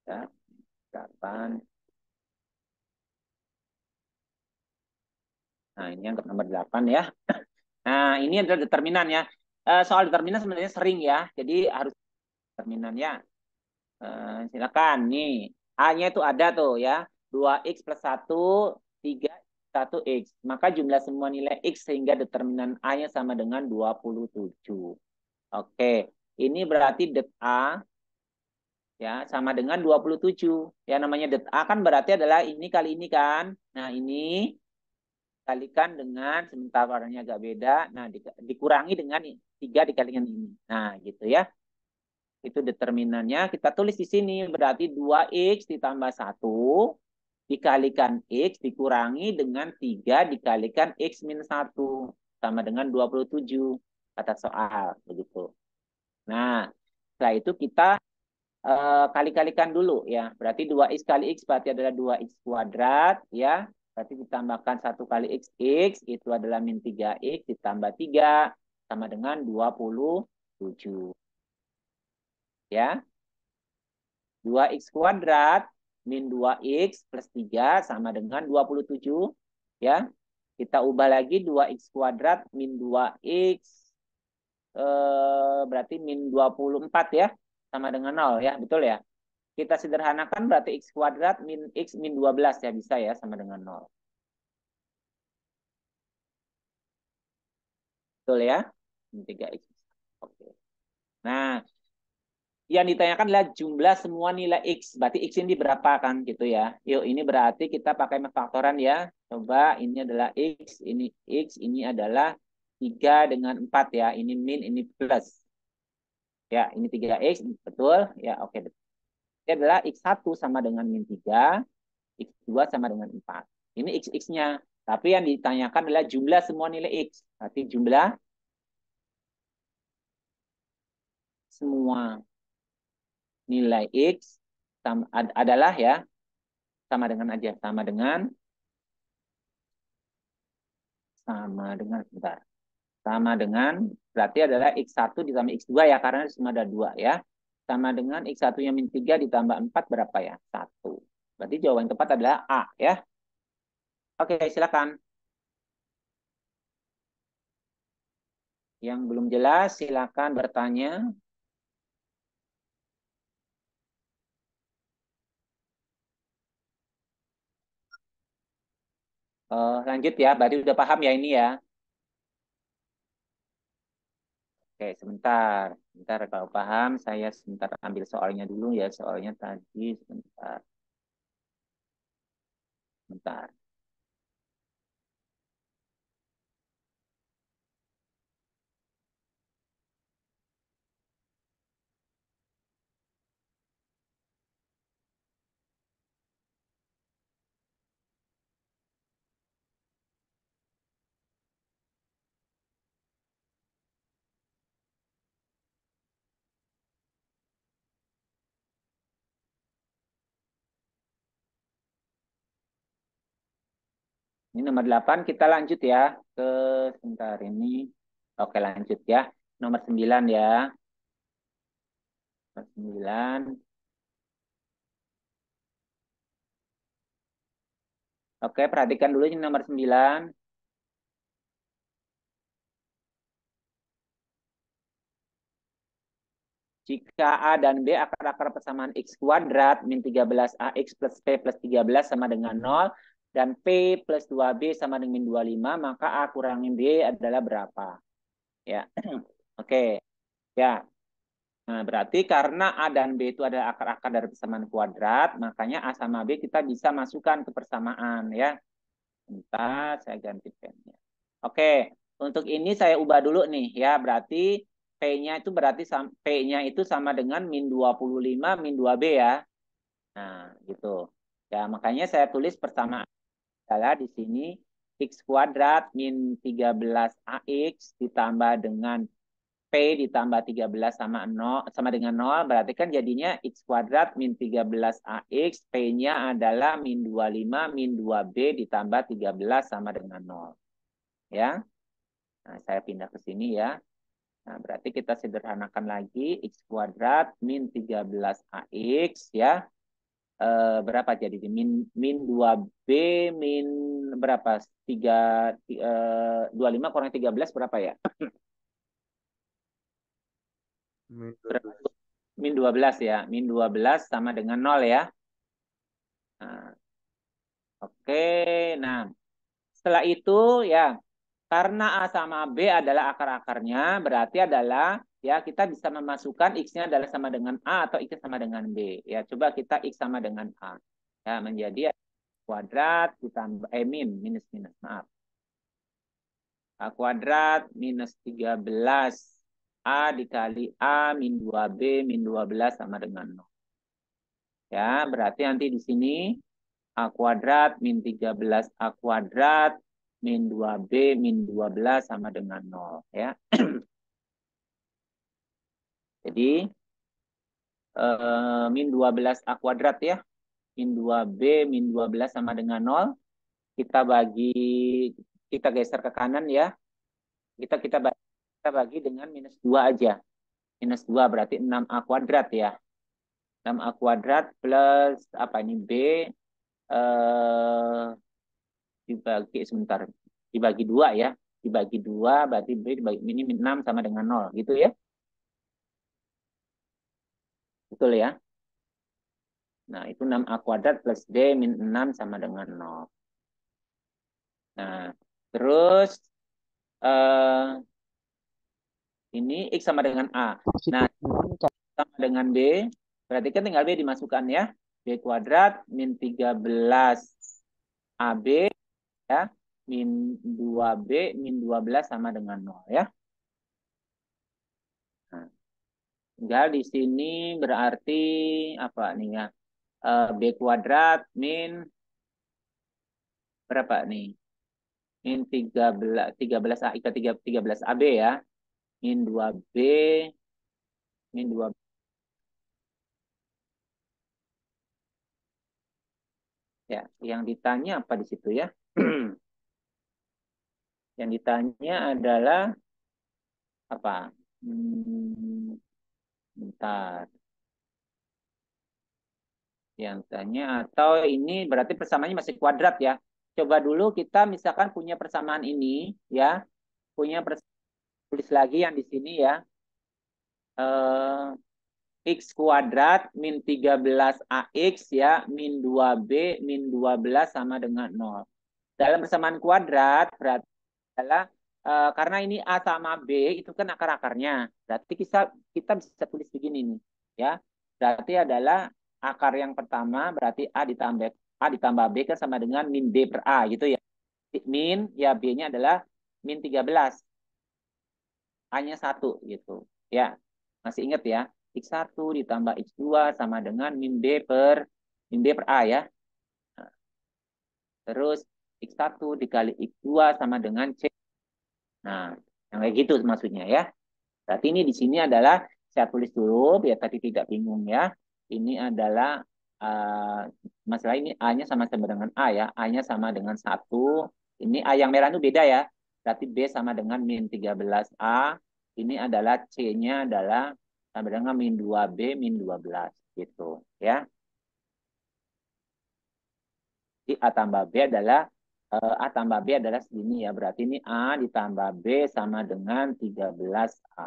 ya, 8. Nah, ini yang nomor 8 ya. Nah, ini adalah determinan ya. Soal determinan sebenarnya sering ya. Jadi harus determinan ya. Silakan nih. A-nya itu ada tuh ya. 2x plus 1, 3, 1x. Maka jumlah semua nilai x sehingga determinan A-nya sama dengan 27. Oke. Ini berarti det A ya sama dengan 27. Ya namanya det A kan berarti adalah ini kali ini kan. Nah, ini kalikan dengan sebentar warnanya agak beda. Nah, dikurangi dengan 3 dikalikan ini. Nah, gitu ya. Itu determinannya. Kita tulis di sini. Berarti 2x ditambah 1 dikalikan x dikurangi dengan 3 dikalikan x minus 1. Sama dengan 27. Kata soal. Begitu. Nah, setelah itu kita kali-kalikan dulu ya. Berarti 2x kali x berarti adalah 2x kuadrat ya. Berarti ditambahkan 1 kali x, itu adalah min 3x ditambah 3 sama dengan 27. Ya. 2x kuadrat min 2x plus 3 sama dengan 27. Ya. Kita ubah lagi 2x kuadrat min 2x berarti min 24 ya, sama dengan 0 ya, betul ya? Kita sederhanakan berarti X kuadrat min X min 12 ya, bisa ya, sama dengan 0. Betul ya? Min 3X. Oke. Nah, yang ditanyakan adalah jumlah semua nilai X. Berarti X ini berapa kan gitu ya. Yuk, ini berarti kita pakai faktoran ya. Coba ini adalah X, ini adalah 3 dengan 4 ya. Ini min, ini plus. Ya, ini 3X, betul? Ya, oke. Betul. Ini adalah X1 sama dengan min 3, X2 sama dengan 4. Ini X-X-nya. Tapi yang ditanyakan adalah jumlah semua nilai X. Berarti jumlah semua nilai X adalah ya, sama dengan aja. Bentar. Sama dengan, berarti adalah X1 ditambah X2 ya, karena cuma ada 2 ya. Sama dengan X1 yang min 3 ditambah 4 berapa ya? 1. Berarti jawaban yang tepat adalah A ya. Oke, silakan. Yang belum jelas, silakan bertanya. Lanjut ya, berarti udah paham ya ini ya. Oke, sebentar. Sebentar, kalau paham, saya sebentar ambil soalnya dulu ya. Soalnya tadi, sebentar. Sebentar. Ini nomor 8, kita lanjut ya. Ke, sebentar ini. Oke, lanjut ya. Nomor 9 ya. Nomor 9. Oke, perhatikan dulu ini nomor 9. Jika A dan B akar-akar persamaan X kuadrat min 13AX plus P plus 13 sama dengan 0 dan P plus 2B sama dengan min 25, maka A kurangin B adalah berapa? Ya, oke. Ya, nah, berarti karena A dan B itu adalah akar-akar dari persamaan kuadrat, makanya A sama B kita bisa masukkan ke persamaan ya. Bentar, saya ganti pennya. Oke, untuk ini saya ubah dulu nih ya. Berarti P-nya itu P-nya itu sama dengan min 25 min 2B ya. Nah, gitu. Ya, makanya saya tulis persamaan adalah di sini X kuadrat min 13AX ditambah dengan P ditambah 13 sama 0 sama dengan 0, berarti kan jadinya X kuadrat min 13AX, P-nya adalah min 25 min 2B ditambah 13 sama dengan 0. Ya. Nah, saya pindah ke sini ya. Nah, berarti kita sederhanakan lagi X kuadrat min 13AX ya. Berapa jadi? Min 2B min berapa? 25 kurang 13 berapa ya? Min 12 ya. Min 12 sama dengan 0 ya. Nah, oke. Nah, setelah itu ya, karena A sama B adalah akar-akarnya, berarti adalah ya kita bisa memasukkan X-nya adalah sama dengan A atau X sama dengan B. Ya, coba kita X sama dengan A. Ya, menjadi kuadrat ditambah minus, maaf. A kuadrat minus 13 A dikali A min 2B min 12 sama dengan 0. Ya, berarti nanti di sini A kuadrat min 13 A kuadrat min 2B min 12 sama dengan 0. Ya. Jadi min 12 A kuadrat ya. Min 2B min 12 sama dengan 0. Kita geser ke kanan ya. Kita bagi dengan minus 2 aja. Minus 2 berarti 6A kuadrat ya. 6A kuadrat plus apa ini B dibagi 2 ya. dibagi 2, berarti B dibagi ini min 6 sama dengan 0. Gitu ya. Betul ya. Nah, itu 6A kuadrat plus B min 6 sama dengan 0. Nah, terus ini X sama dengan A. Nah, sama dengan B, berarti kan tinggal B dimasukkan ya. B kuadrat min 13 AB ya, min 2B min 12 sama dengan 0 ya. Nah, tinggal di sini berarti apa nih ya? B kuadrat min berapa nih? Min 13 A, 13 AB ya. Min 2B min 2 ya. Yang ditanya apa di situ ya? Yang ditanya adalah apa? Bentar. Yang tanya atau ini berarti persamaannya masih kuadrat ya. Coba dulu kita misalkan punya persamaan ini ya. Punya tulis lagi yang di sini ya. X kuadrat min 13AX ya min 2B min 12 sama dengan 0. Dalam persamaan kuadrat berarti adalah karena ini A sama B itu kan akar-akarnya. Berarti kita bisa tulis begini nih ya. Berarti adalah akar yang pertama berarti A ditambah B kan sama dengan min B per A gitu ya. Min ya B-nya adalah min 13. A-nya 1 gitu. Ya. Masih ingat ya? X1 ditambah X2 sama dengan min B per A ya. Nah, terus X1 dikali X2 sama dengan C. Nah, yang kayak gitu maksudnya ya. Berarti ini di sini adalah saya tulis dulu biar tadi tidak bingung ya. Ini adalah masalah ini A-nya sama-sama dengan A ya. A-nya sama dengan 1. Ini A yang merah itu beda ya. Berarti B sama dengan min 13A. Ini adalah C-nya adalah sama dengan min 2B min 12 gitu ya. Jadi A tambah B adalah A tambah B adalah segini ya. Berarti ini A ditambah B sama dengan 13A.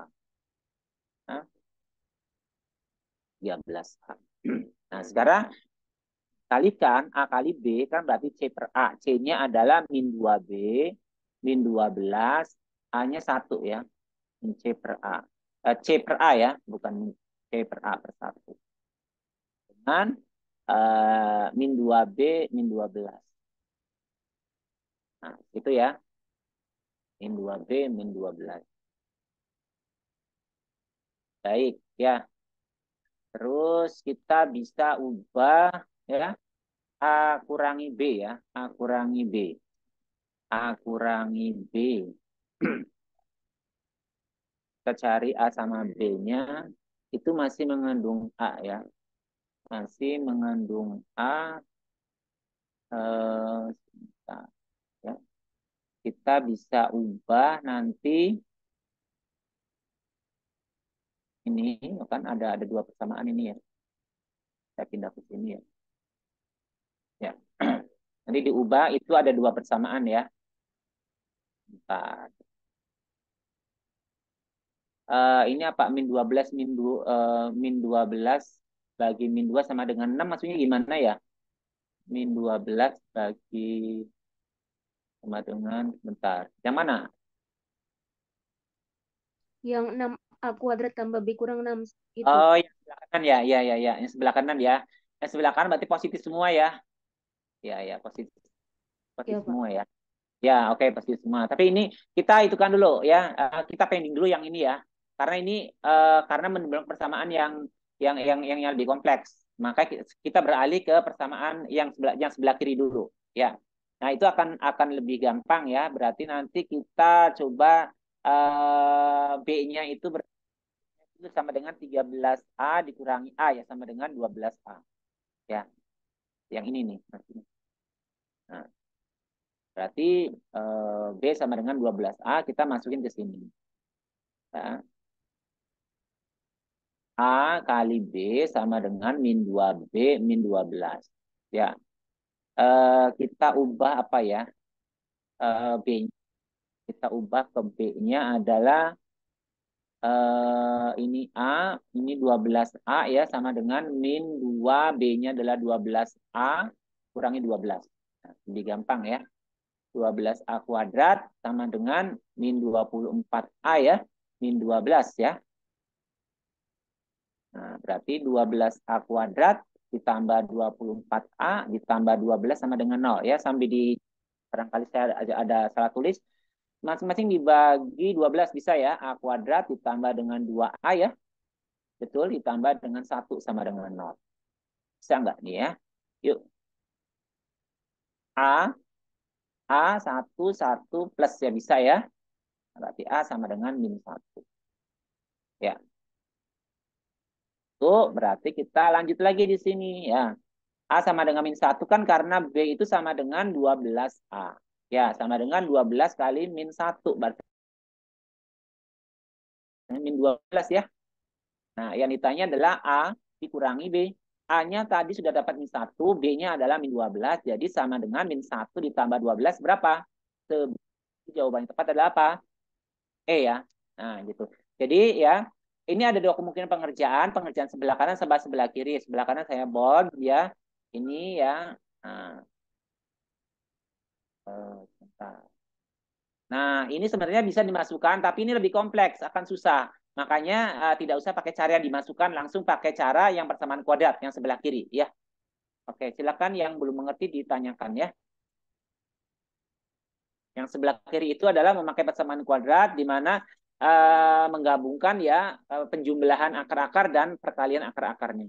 Nah, 13A. Nah, sekarang kalikan A kali B kan berarti C per A. C-nya adalah min 2B, min 12, A-nya 1 ya. Min C per A. C per A ya, bukan C per A per 1. Dengan min 2B, min 12. Nah, itu ya. Min 2B, min 12. Baik, ya. Terus kita bisa ubah ya. A kurangi B ya. A kurangi B. A kurangi B. Kita cari A sama B-nya. Itu masih mengandung A ya. Masih mengandung A. Ya. Kita bisa ubah nanti. Ini kan ada dua persamaan ini ya. Saya pindah ke sini ya. Ya. Nanti diubah itu ada dua persamaan ya. 4. Ini apa? Min 12 min 12 bagi min 2 sama dengan 6 maksudnya gimana ya? Min 12 bagi sama dengan bentar. Yang mana? Yang 6A kuadrat tambah B kurang 6 itu. Oh, yang sebelah kanan ya. Ya, ya, ya. Yang sebelah kanan ya. Yang sebelah kanan berarti positif semua ya. Ya, ya, positif. Ya, Positif Pak. semua ya. Ya, oke, positif semua. Tapi ini kita itukan dulu ya. Kita pending dulu yang ini ya. Karena ini karena menimbulkan persamaan yang lebih kompleks. Maka kita beralih ke persamaan yang sebelah kiri dulu ya. Nah, itu akan lebih gampang ya. Berarti nanti kita coba B-nya itu sama dengan 13A dikurangi A ya sama dengan 12A. Ya. Yang ini nih. Nah, berarti B sama dengan 12A kita masukin ke sini. Ya. A kali B sama dengan min 2B min 12. Ya. Kita ubah apa ya? B. Kita ubah ke B-nya adalah ini A, ini 12A ya, sama dengan min 2, B-nya adalah 12A, kurangi 12. Nah, lebih gampang ya. 12A kuadrat sama dengan min 24A ya, min 12 ya. Nah, berarti 12A kuadrat ditambah 24A ditambah 12 sama dengan 0 ya. Sampai di barangkali saya ada salah tulis. Masing-masing dibagi 12 bisa ya. A kuadrat ditambah dengan 2A ya. Betul, ditambah dengan 1 sama dengan 0. Bisa nggak nih ya? Yuk. A 1 plus ya bisa ya. Berarti A sama dengan min 1. Ya. Tuh, berarti kita lanjut lagi di sini ya. A sama dengan min 1 kan karena B itu sama dengan 12A. Ya, sama dengan 12 kali min 1. Berarti min 12 ya. Nah, yang ditanya adalah A dikurangi B. A-nya tadi sudah dapat min 1, B-nya adalah min 12. Jadi sama dengan min 1 ditambah 12 berapa? Jawaban yang tepat adalah apa? E ya. Nah, gitu. Jadi ya, ini ada dua kemungkinan pengerjaan. Pengerjaan sebelah kanan sama sebelah kiri. Sebelah kanan saya bold ya. Ini ya. Nah, nah, ini sebenarnya bisa dimasukkan, tapi ini lebih kompleks, akan susah. Makanya tidak usah pakai cara yang dimasukkan, langsung pakai cara yang persamaan kuadrat, yang sebelah kiri. Ya. Oke, silakan yang belum mengerti ditanyakan ya. Yang sebelah kiri itu adalah memakai persamaan kuadrat, di mana menggabungkan ya penjumlahan akar-akar dan perkalian akar-akarnya.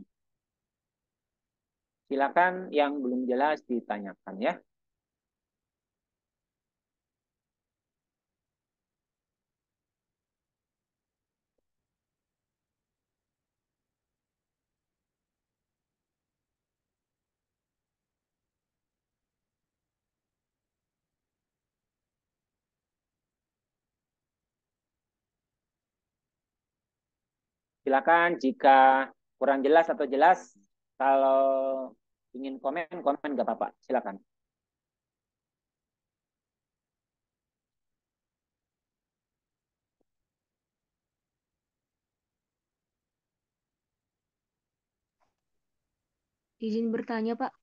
Silakan yang belum jelas ditanyakan ya. Silakan jika kurang jelas atau jelas, kalau ingin komen nggak apa-apa. Silakan. Izin bertanya, Pak.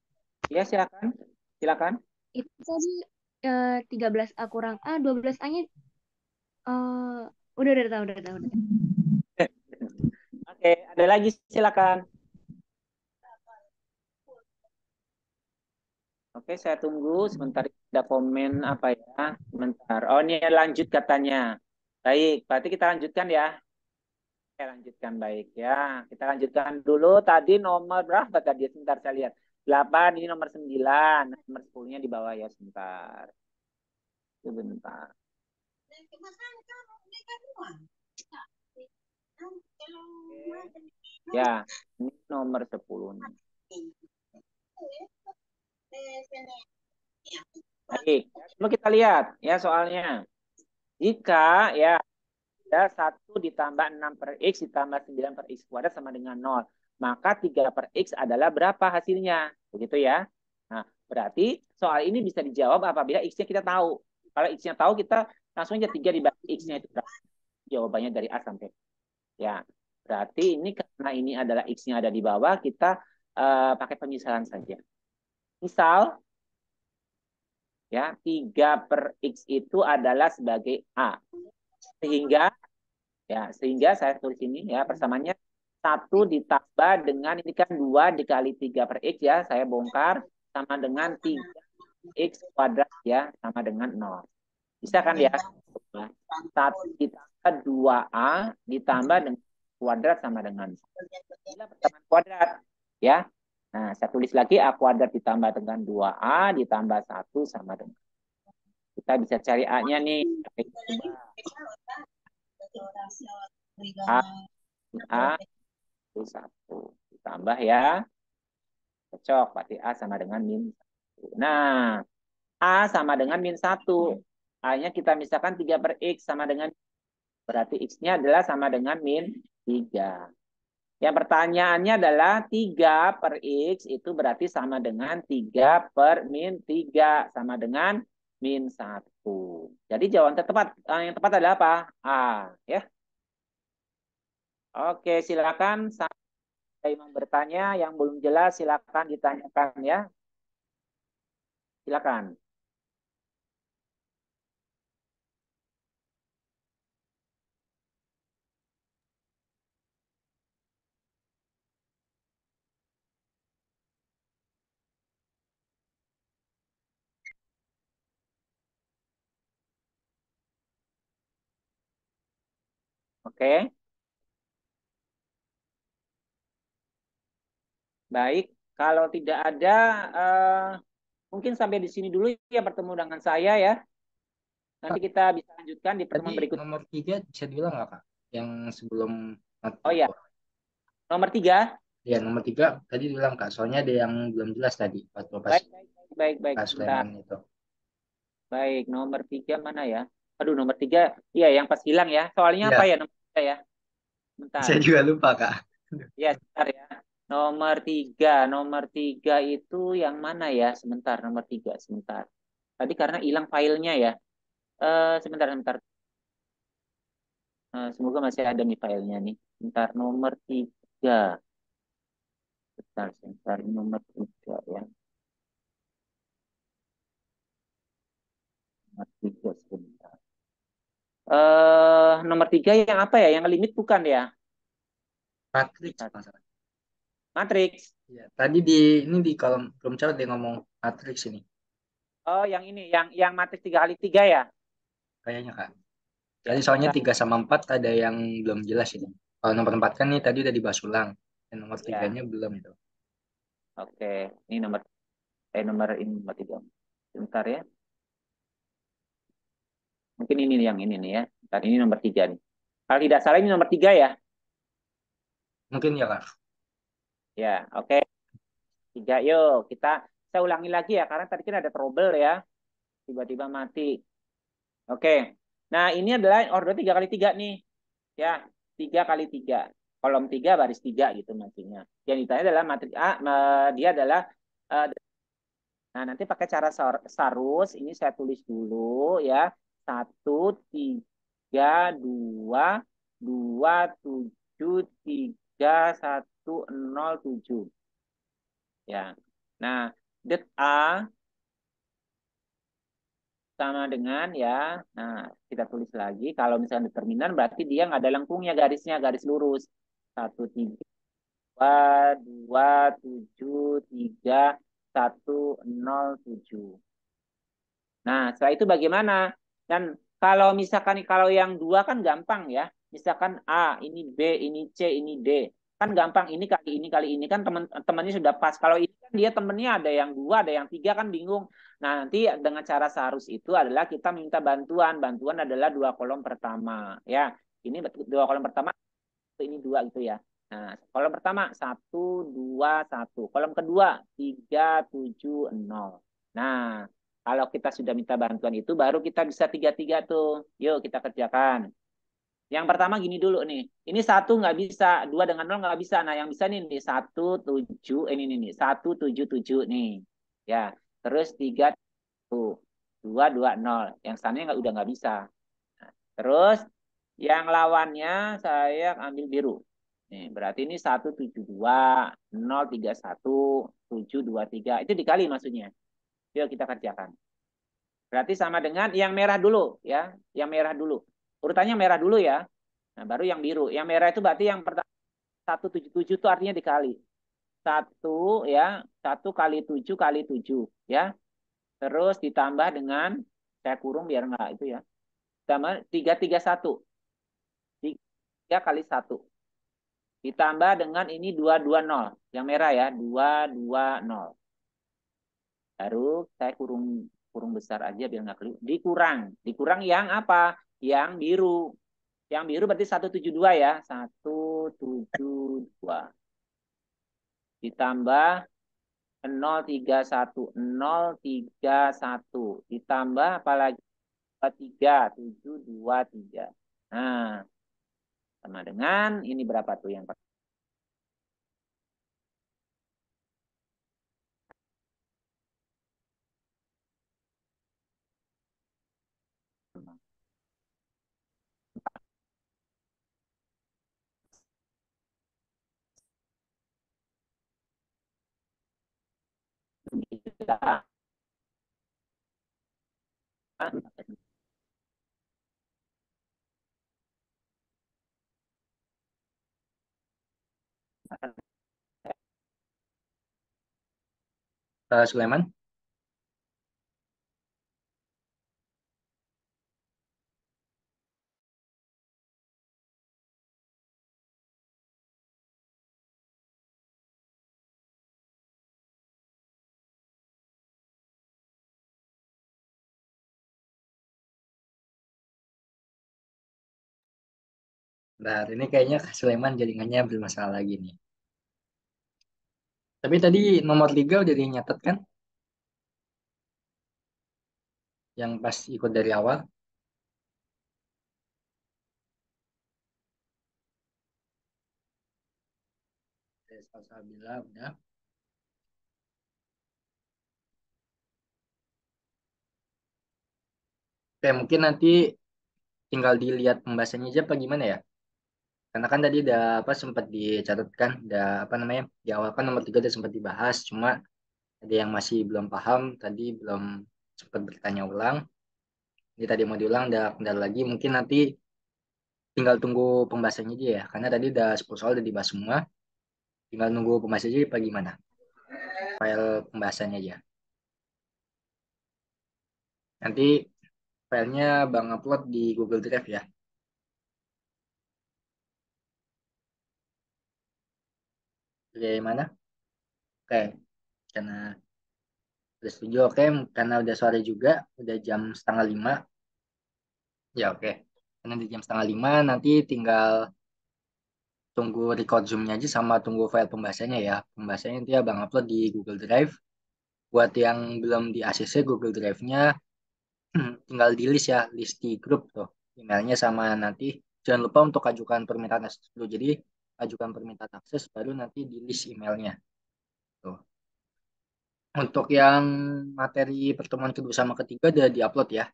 Ya, silakan. Silakan. Itu tadi 13A kurang A, 12A-nya udah tahu, udah tahu. Oke, ada lagi silakan. Oke, saya tunggu sebentar, ada komen apa ya? Sebentar. Oh, ini lanjut katanya. Baik, berarti kita lanjutkan ya. Oke, lanjutkan baik ya. Kita lanjutkan dulu tadi nomor berapa tadi? Sebentar saya lihat. 8 ini nomor 9, nomor 10-nya di bawah ya sebentar. Sebentar. Ya, ini nomor 10-nya. Baik, coba kita lihat ya soalnya. Jika ya ada 1 ditambah 6 per X ditambah 9 per X kuadrat sama dengan 0. Maka 3 per X adalah berapa hasilnya? Begitu ya. Nah, berarti soal ini bisa dijawab apabila X-nya kita tahu. Kalau X-nya tahu, kita langsung aja 3 dibagi X-nya itu berapa. Jawabannya dari A sampai ya. Berarti ini karena ini adalah X-nya ada di bawah, kita pakai pemisahan saja. Misal, ya 3 per X itu adalah sebagai A. Sehingga saya tulis ini ya persamaannya 1 ditambah dengan ini kan 2 dikali 3 per X ya, saya bongkar sama dengan 3X kuadrat ya, sama dengan 0. Bisa kan ya? 1 ditambah 2A ditambah dengan kuadrat sama dengan 1. Inilah persamaan kuadrat ya. Nah, saya tulis lagi A kuadrat ditambah dengan 2A ditambah 1 sama dengan. Kita bisa cari A-nya nih. A itu 1 ditambah ya. Cocok, berarti A sama dengan min 1. Nah, A sama dengan min 1. A-nya kita misalkan 3 per X sama dengan, berarti X-nya adalah sama dengan min 3. Yang pertanyaannya adalah 3 per X itu berarti sama dengan 3 per min 3. Sama dengan min 1. Jadi jawaban tepat yang tepat adalah apa? A, ya. Oke, silakan saya mau bertanya yang belum jelas silakan ditanyakan ya. Silakan. Oke. Baik, kalau tidak ada mungkin sampai di sini dulu ya bertemu dengan saya ya. Nanti Kak, kita bisa lanjutkan di tadi pertemuan berikutnya. nomor 3 bisa diulang nggak Kak? Yang sebelum mati Oh ya, itu. nomor 3. Ya, nomor 3 tadi diulang Kak. Soalnya ada yang belum jelas tadi waktu pas Baik, baik, baik, baik, baik. Kak Sebentar. Sulaiman itu. Baik, nomor 3 mana ya? Aduh, nomor 3. Iya, yang pas hilang ya. Soalnya apa Iya, ya nomor 3 ya? Bentar. saya juga lupa Kak. Ya, sebentar ya. Nomor tiga itu yang mana ya? Sebentar, nomor 3, sebentar. Tadi karena hilang filenya ya. Sebentar, sebentar. Semoga masih ada nih filenya nih. Sebentar, nomor 3. Sebentar, sebentar. Nomor 3 ya. Nomor 3 sebentar. Nomor 3 yang apa ya? Yang limit bukan ya? Matrix masalah. Matrix. Ya, tadi ini di kolom belum jawab dia ngomong Matrix ini Oh, yang ini, yang matrix 3 kali 3 ya? kayaknya Kak. Ya, Tadi soalnya sebentar. 3 sama 4 ada yang belum jelas ini. Kalau nomor 4 kan nih tadi udah dibahas ulang. Dan nomor Ya, tiganya belum itu. oke. Ini nomor ini nomor 3. Sebentar ya. Mungkin ini yang ini nih ya. Bentar, ini nomor 3 nih. Kalau tidak salah ini nomor 3 ya. Mungkin ya Kak. Ya, oke. 3, yuk. Saya ulangi lagi ya, karena tadi kan ada trouble ya. Tiba-tiba mati. Oke. Nah, ini adalah order 3 kali 3 nih. Ya, 3 kali 3. Kolom 3 baris 3 gitu maksudnya. Yang ditanya adalah matriks A, dia adalah eh, nah, nanti pakai cara sarus. Ini saya tulis dulu ya. 1, 3, 2, 2, 7, 3, 1, 0, 7. Ya. Nah, det A sama dengan ya. Nah, kita tulis lagi. Kalau misalnya determinan berarti dia nggak ada lengkungnya garisnya, garis lurus. 1, 3, 2, 2, 7, 3, 1, 0, 7. Nah, setelah itu bagaimana? Dan kalau misalkan kalau yang dua kan gampang ya. Misalkan A, ini B, ini C, ini D. Kan gampang ini kali ini kan teman-temannya sudah pas. Kalau ini kan dia temennya ada yang dua, ada yang tiga kan bingung. Nah, nanti dengan cara seharus itu adalah kita minta bantuan. Bantuan adalah 2 kolom pertama. Ya, ini 2 kolom pertama, ini 2 gitu ya. Nah, kolom pertama 1, 2, 1. Kolom kedua 3, 7, 0. Nah, kalau kita sudah minta bantuan itu baru kita bisa 3 3 tuh. Yuk kita kerjakan. Yang pertama gini dulu nih. Ini 1 nggak bisa, 2 dengan 0 nggak bisa. Nah, yang bisa nih 1, 7, ini nih 1, 7, 7 nih. Ya, terus 3 tuh. 2, 2, 0. Yang sana udah nggak bisa. Nah, terus yang lawannya saya ambil biru. Nih, berarti ini 1, 7, 2, 0, 3, 1, 7, 2, 3. Itu dikali maksudnya. Yuk kita kerjakan. Berarti sama dengan yang merah dulu ya. Yang merah dulu. Urutannya merah dulu ya. Nah, baru yang biru. Yang merah itu berarti yang pertama 1, 7, 7 itu artinya dikali. 1 kali 7 ya. Terus ditambah dengan saya kurung biar enggak itu ya. Tambah 3, 3, 1. 3 kali 1. Ditambah dengan ini 2, 2, 0. Yang merah ya, 2, 2, 0. Baru saya kurung kurung besar aja biar nggak keliru. Dikurang. Dikurang yang apa? Yang biru. Yang biru berarti 1, 7, 2 ya. 1, 7, 2. Ditambah 0, 3, 1. 0, 3, 1. Ditambah apalagi 3, 7, 2, 3. Nah, sama dengan ini berapa tuh yang pertama? Sulaiman. Nah, ini kayaknya Kak Sulaiman jaringannya bermasalah lagi nih. Tapi tadi nomor 3 udah dinyatet kan? Yang pas ikut dari awal. Salsabila udah. Oke, mungkin nanti tinggal dilihat pembahasannya aja apa gimana ya? Karena kan tadi udah apa sempat dicatatkan, udah apa namanya di awal kan nomor 3 udah sempat dibahas, cuma ada yang masih belum paham, tadi belum sempat bertanya ulang. Ini tadi mau diulang, ada kendala lagi, mungkin nanti tinggal tunggu pembahasannya aja ya, karena tadi udah 10 soal udah dibahas semua, tinggal nunggu pembahasannya aja apa gimana? File pembahasannya aja. Nanti filenya Bang upload di Google Drive ya. Bagaimana? Oke, karena udah setuju, oke, karena udah sore juga, udah jam setengah 5, ya oke. Karena di jam setengah 5 nanti tinggal tunggu record Zoom-nya aja sama tunggu file pembahasannya ya. Pembahasannya nanti abang upload di Google Drive. Buat yang belum di ACC Google Drive-nya, tinggal di list ya, list di grup tuh. Emailnya sama nanti jangan lupa untuk ajukan permintaan akses dulu. Jadi ajukan permintaan akses baru nanti di list emailnya. Tuh. Untuk yang materi pertemuan kedua sama ketiga udah diupload ya.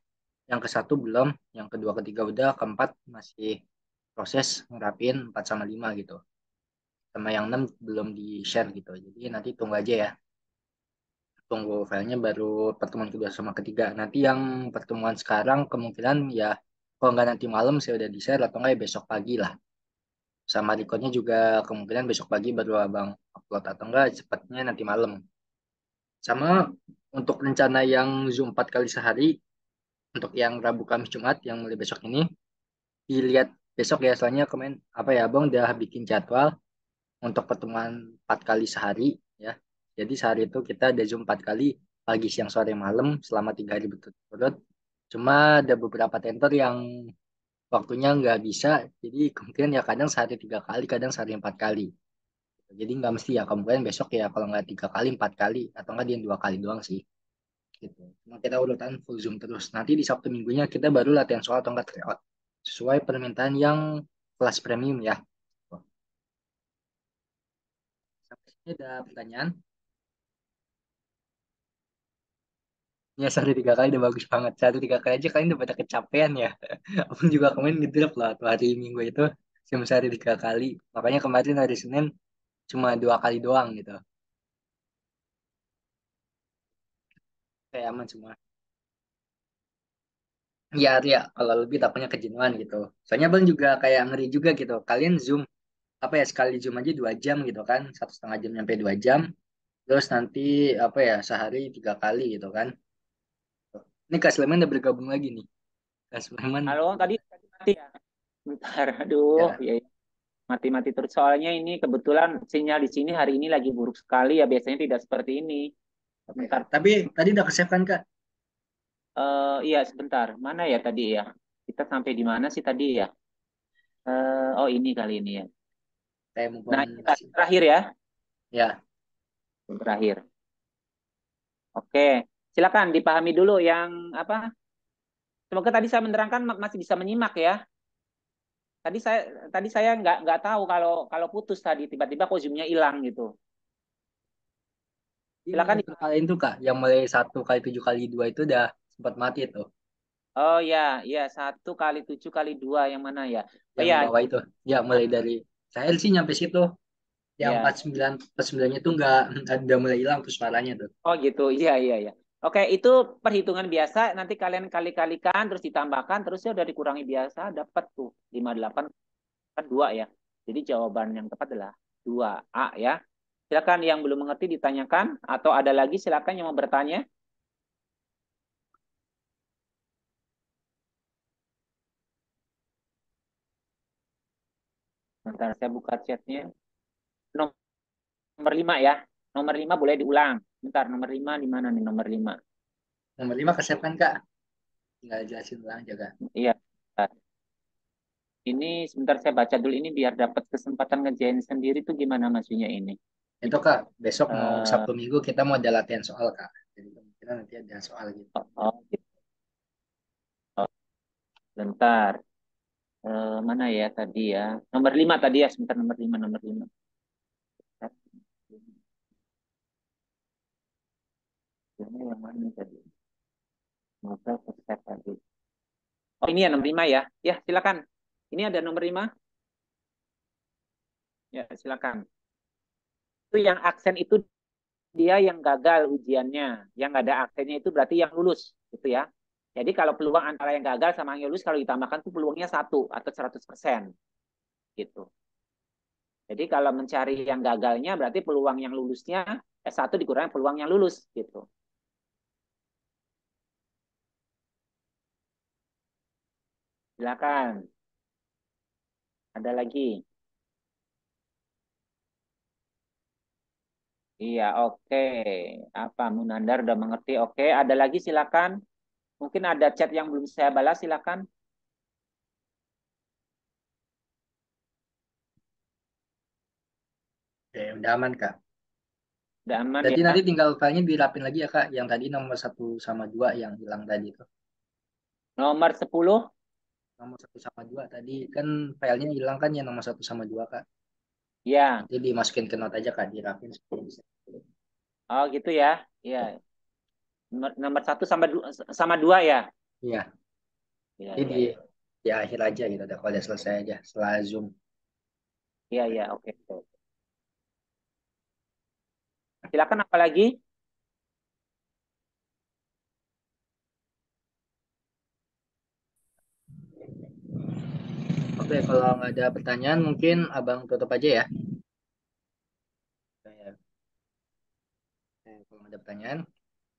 Yang ke satu belum, yang kedua ketiga udah, keempat masih proses ngerapin 4 sama 5 gitu. Sama yang 6 belum di-share gitu. Jadi nanti tunggu aja ya. Tunggu filenya baru pertemuan kedua sama ketiga. Nanti yang pertemuan sekarang kemungkinan ya kalau nggak nanti malam saya udah di-share atau nggak ya besok pagi lah. Sama recordnya juga kemungkinan besok pagi baru abang upload atau enggak cepatnya nanti malam. Sama untuk rencana yang Zoom 4 kali sehari untuk yang Rabu Kamis Jumat yang mulai besok ini dilihat besok ya soalnya kemarin apa ya abang udah bikin jadwal untuk pertemuan 4 kali sehari ya. Jadi sehari itu kita ada Zoom 4 kali pagi, siang, sore, malam selama 3 hari berturut-turut. Cuma ada beberapa tentor yang waktunya nggak bisa, jadi kemungkinan ya kadang sehari 3 kali, kadang sehari 4 kali. Jadi nggak mesti ya kemungkinan besok ya kalau nggak 3 kali 4 kali atau nggak dia 2 kali doang sih. Gitu. Cuma kita urutan full Zoom terus. Nanti di Sabtu minggunya kita baru latihan soal atau nggak tryout sesuai permintaan yang kelas premium ya. Sampai sini ada pertanyaan. Ya sehari 3 kali udah bagus banget. Sehari 3 kali aja kalian udah pada kecapean ya. Aku juga kemarin ngedrop lah tuh hari Minggu itu cuma sehari 3 kali. Makanya kemarin hari Senin cuma 2 kali doang gitu. Kayak aman semua. Ya, ya kalau lebih takutnya kejenuhan gitu. Soalnya bang juga kayak ngeri juga gitu. Kalian Zoom apa ya sekali Zoom aja 2 jam gitu kan, 1,5 jam sampai 2 jam. Terus nanti apa ya sehari 3 kali gitu kan. Ini Kak Sleman udah bergabung lagi nih. Kak Sleman Halo, tadi mati ya. Bentar, aduh, ya. ya, ya. Mati-mati terus. Soalnya ini kebetulan sinyal di sini hari ini lagi buruk sekali ya. Biasanya tidak seperti ini. Oke. Bentar. Tapi tadi udah ke save kan Kak? Iya, sebentar. Mana ya tadi ya? Kita sampai di mana sih tadi ya? Oh, ini kali ini ya. Kayak move Nah, on ini masih. terakhir ya. Ya, Terakhir. Oke. Silakan dipahami dulu yang apa? Semoga tadi saya menerangkan masih bisa menyimak ya. Tadi saya nggak tahu kalau kalau putus tadi tiba-tiba kok zoomnya hilang gitu. ini Silakan. perkalian tuh Kak, yang mulai 1 kali 7 kali 2 itu udah sempat mati tuh. Oh ya, ya 1 kali 7 kali 2 yang mana ya? Oh Yang ya, bawah itu. Ya mulai dari saya sih nyampe situ. Yang Ya. 49 itu nggak udah mulai hilang tuh suaranya tuh. Oh gitu, iya iya iya. Oke, itu perhitungan biasa. Nanti kalian kali-kalikan, terus ditambahkan, terusnya udah dikurangi biasa, dapat tuh 58 kan 2 ya. Jadi jawaban yang tepat adalah 2A ya. Silakan yang belum mengerti ditanyakan, atau ada lagi silakan yang mau bertanya. Bentar, saya buka chatnya. Nomor 5 ya. Nomor 5 boleh diulang. Bentar, nomor 5 di mana nih nomor 5? Nomor 5 kesep kan Kak? Tinggal jelasin ulang aja Kak. Iya. Ini sebentar saya baca dulu ini biar dapat kesempatan ngerjain sendiri tuh gimana maksudnya ini. Itu Kak, besok mau Eh, Sabtu Minggu kita mau ada latihan soal Kak. Jadi kemungkinan nanti ada soal gitu. gitu. Oh, bentar. Mana ya tadi ya? Nomor 5 tadi ya, sebentar nomor 5 nomor 5. Ini yang mana tadi? Modal peset tadi. Oh, ini ya nomor 5 ya. Ya, silakan. Ini ada nomor 5. Ya, silakan. Itu yang aksen itu dia yang gagal ujiannya. Yang nggak ada aksennya itu berarti yang lulus, gitu ya. Jadi kalau peluang antara yang gagal sama yang lulus kalau ditambahkan tuh peluangnya 1 atau 100%, gitu. Jadi kalau mencari yang gagalnya berarti peluang yang lulusnya S1 dikurangi peluang yang lulus, gitu. Silakan. Ada lagi? Iya, oke. Apa Munandar udah mengerti? Oke, ada lagi silakan. Mungkin ada chat yang belum saya balas, silakan. Oke, udah aman Kak. Udah aman Berarti ya. nanti tinggal filenya dirapin lagi ya Kak. Yang tadi nomor 1 sama 2 yang hilang tadi itu. Nomor 10. Nomor 1 sama 2 tadi kan filenya hilang kan yang nomor 1 sama 2 Kak. Ya. Nanti dimasukin ke note aja Kak, dirapin supaya bisa. Oh, gitu ya. Iya. Nomor 1 sama 2 sama 2 ya. Iya, Iya, jadi iya, iya. di akhir aja gitu. Udah kalau udah selesai aja setelah Zoom. Iya, iya, oke. Silakan apa lagi? Oke, kalau nggak ada pertanyaan mungkin Abang tutup aja ya. Oke, kalau nggak ada pertanyaan,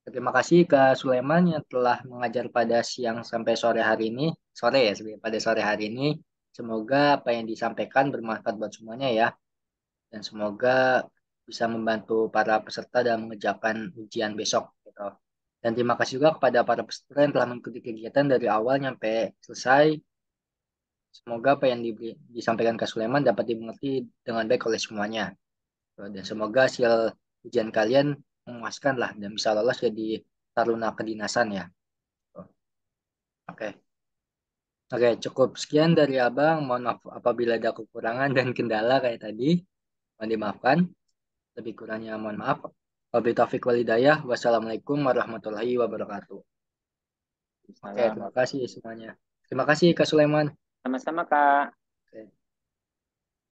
terima kasih Kak Sulaiman yang telah mengajar pada siang sampai sore hari ini. Sore ya, sebenarnya pada sore hari ini. Semoga apa yang disampaikan bermanfaat buat semuanya ya. Dan semoga bisa membantu para peserta dalam mengerjakan ujian besok gitu. Dan terima kasih juga kepada para peserta yang telah mengikuti kegiatan dari awal sampai selesai. Semoga apa yang disampaikan Kak Sulaiman dapat dimengerti dengan baik oleh semuanya. Dan semoga hasil ujian kalian memuaskan lah dan bisa lolos jadi taruna kedinasan ya. Oke. Oke, cukup sekian dari Abang. Mohon maaf apabila ada kekurangan dan kendala kayak tadi. Mohon dimaafkan. Lebih kurangnya mohon maaf. Wabillahi taufiq walhidayah. Wassalamualaikum warahmatullahi wabarakatuh. Oke, terima Salam. kasih semuanya. Terima kasih Kak Sulaiman. Sama-sama, Kak.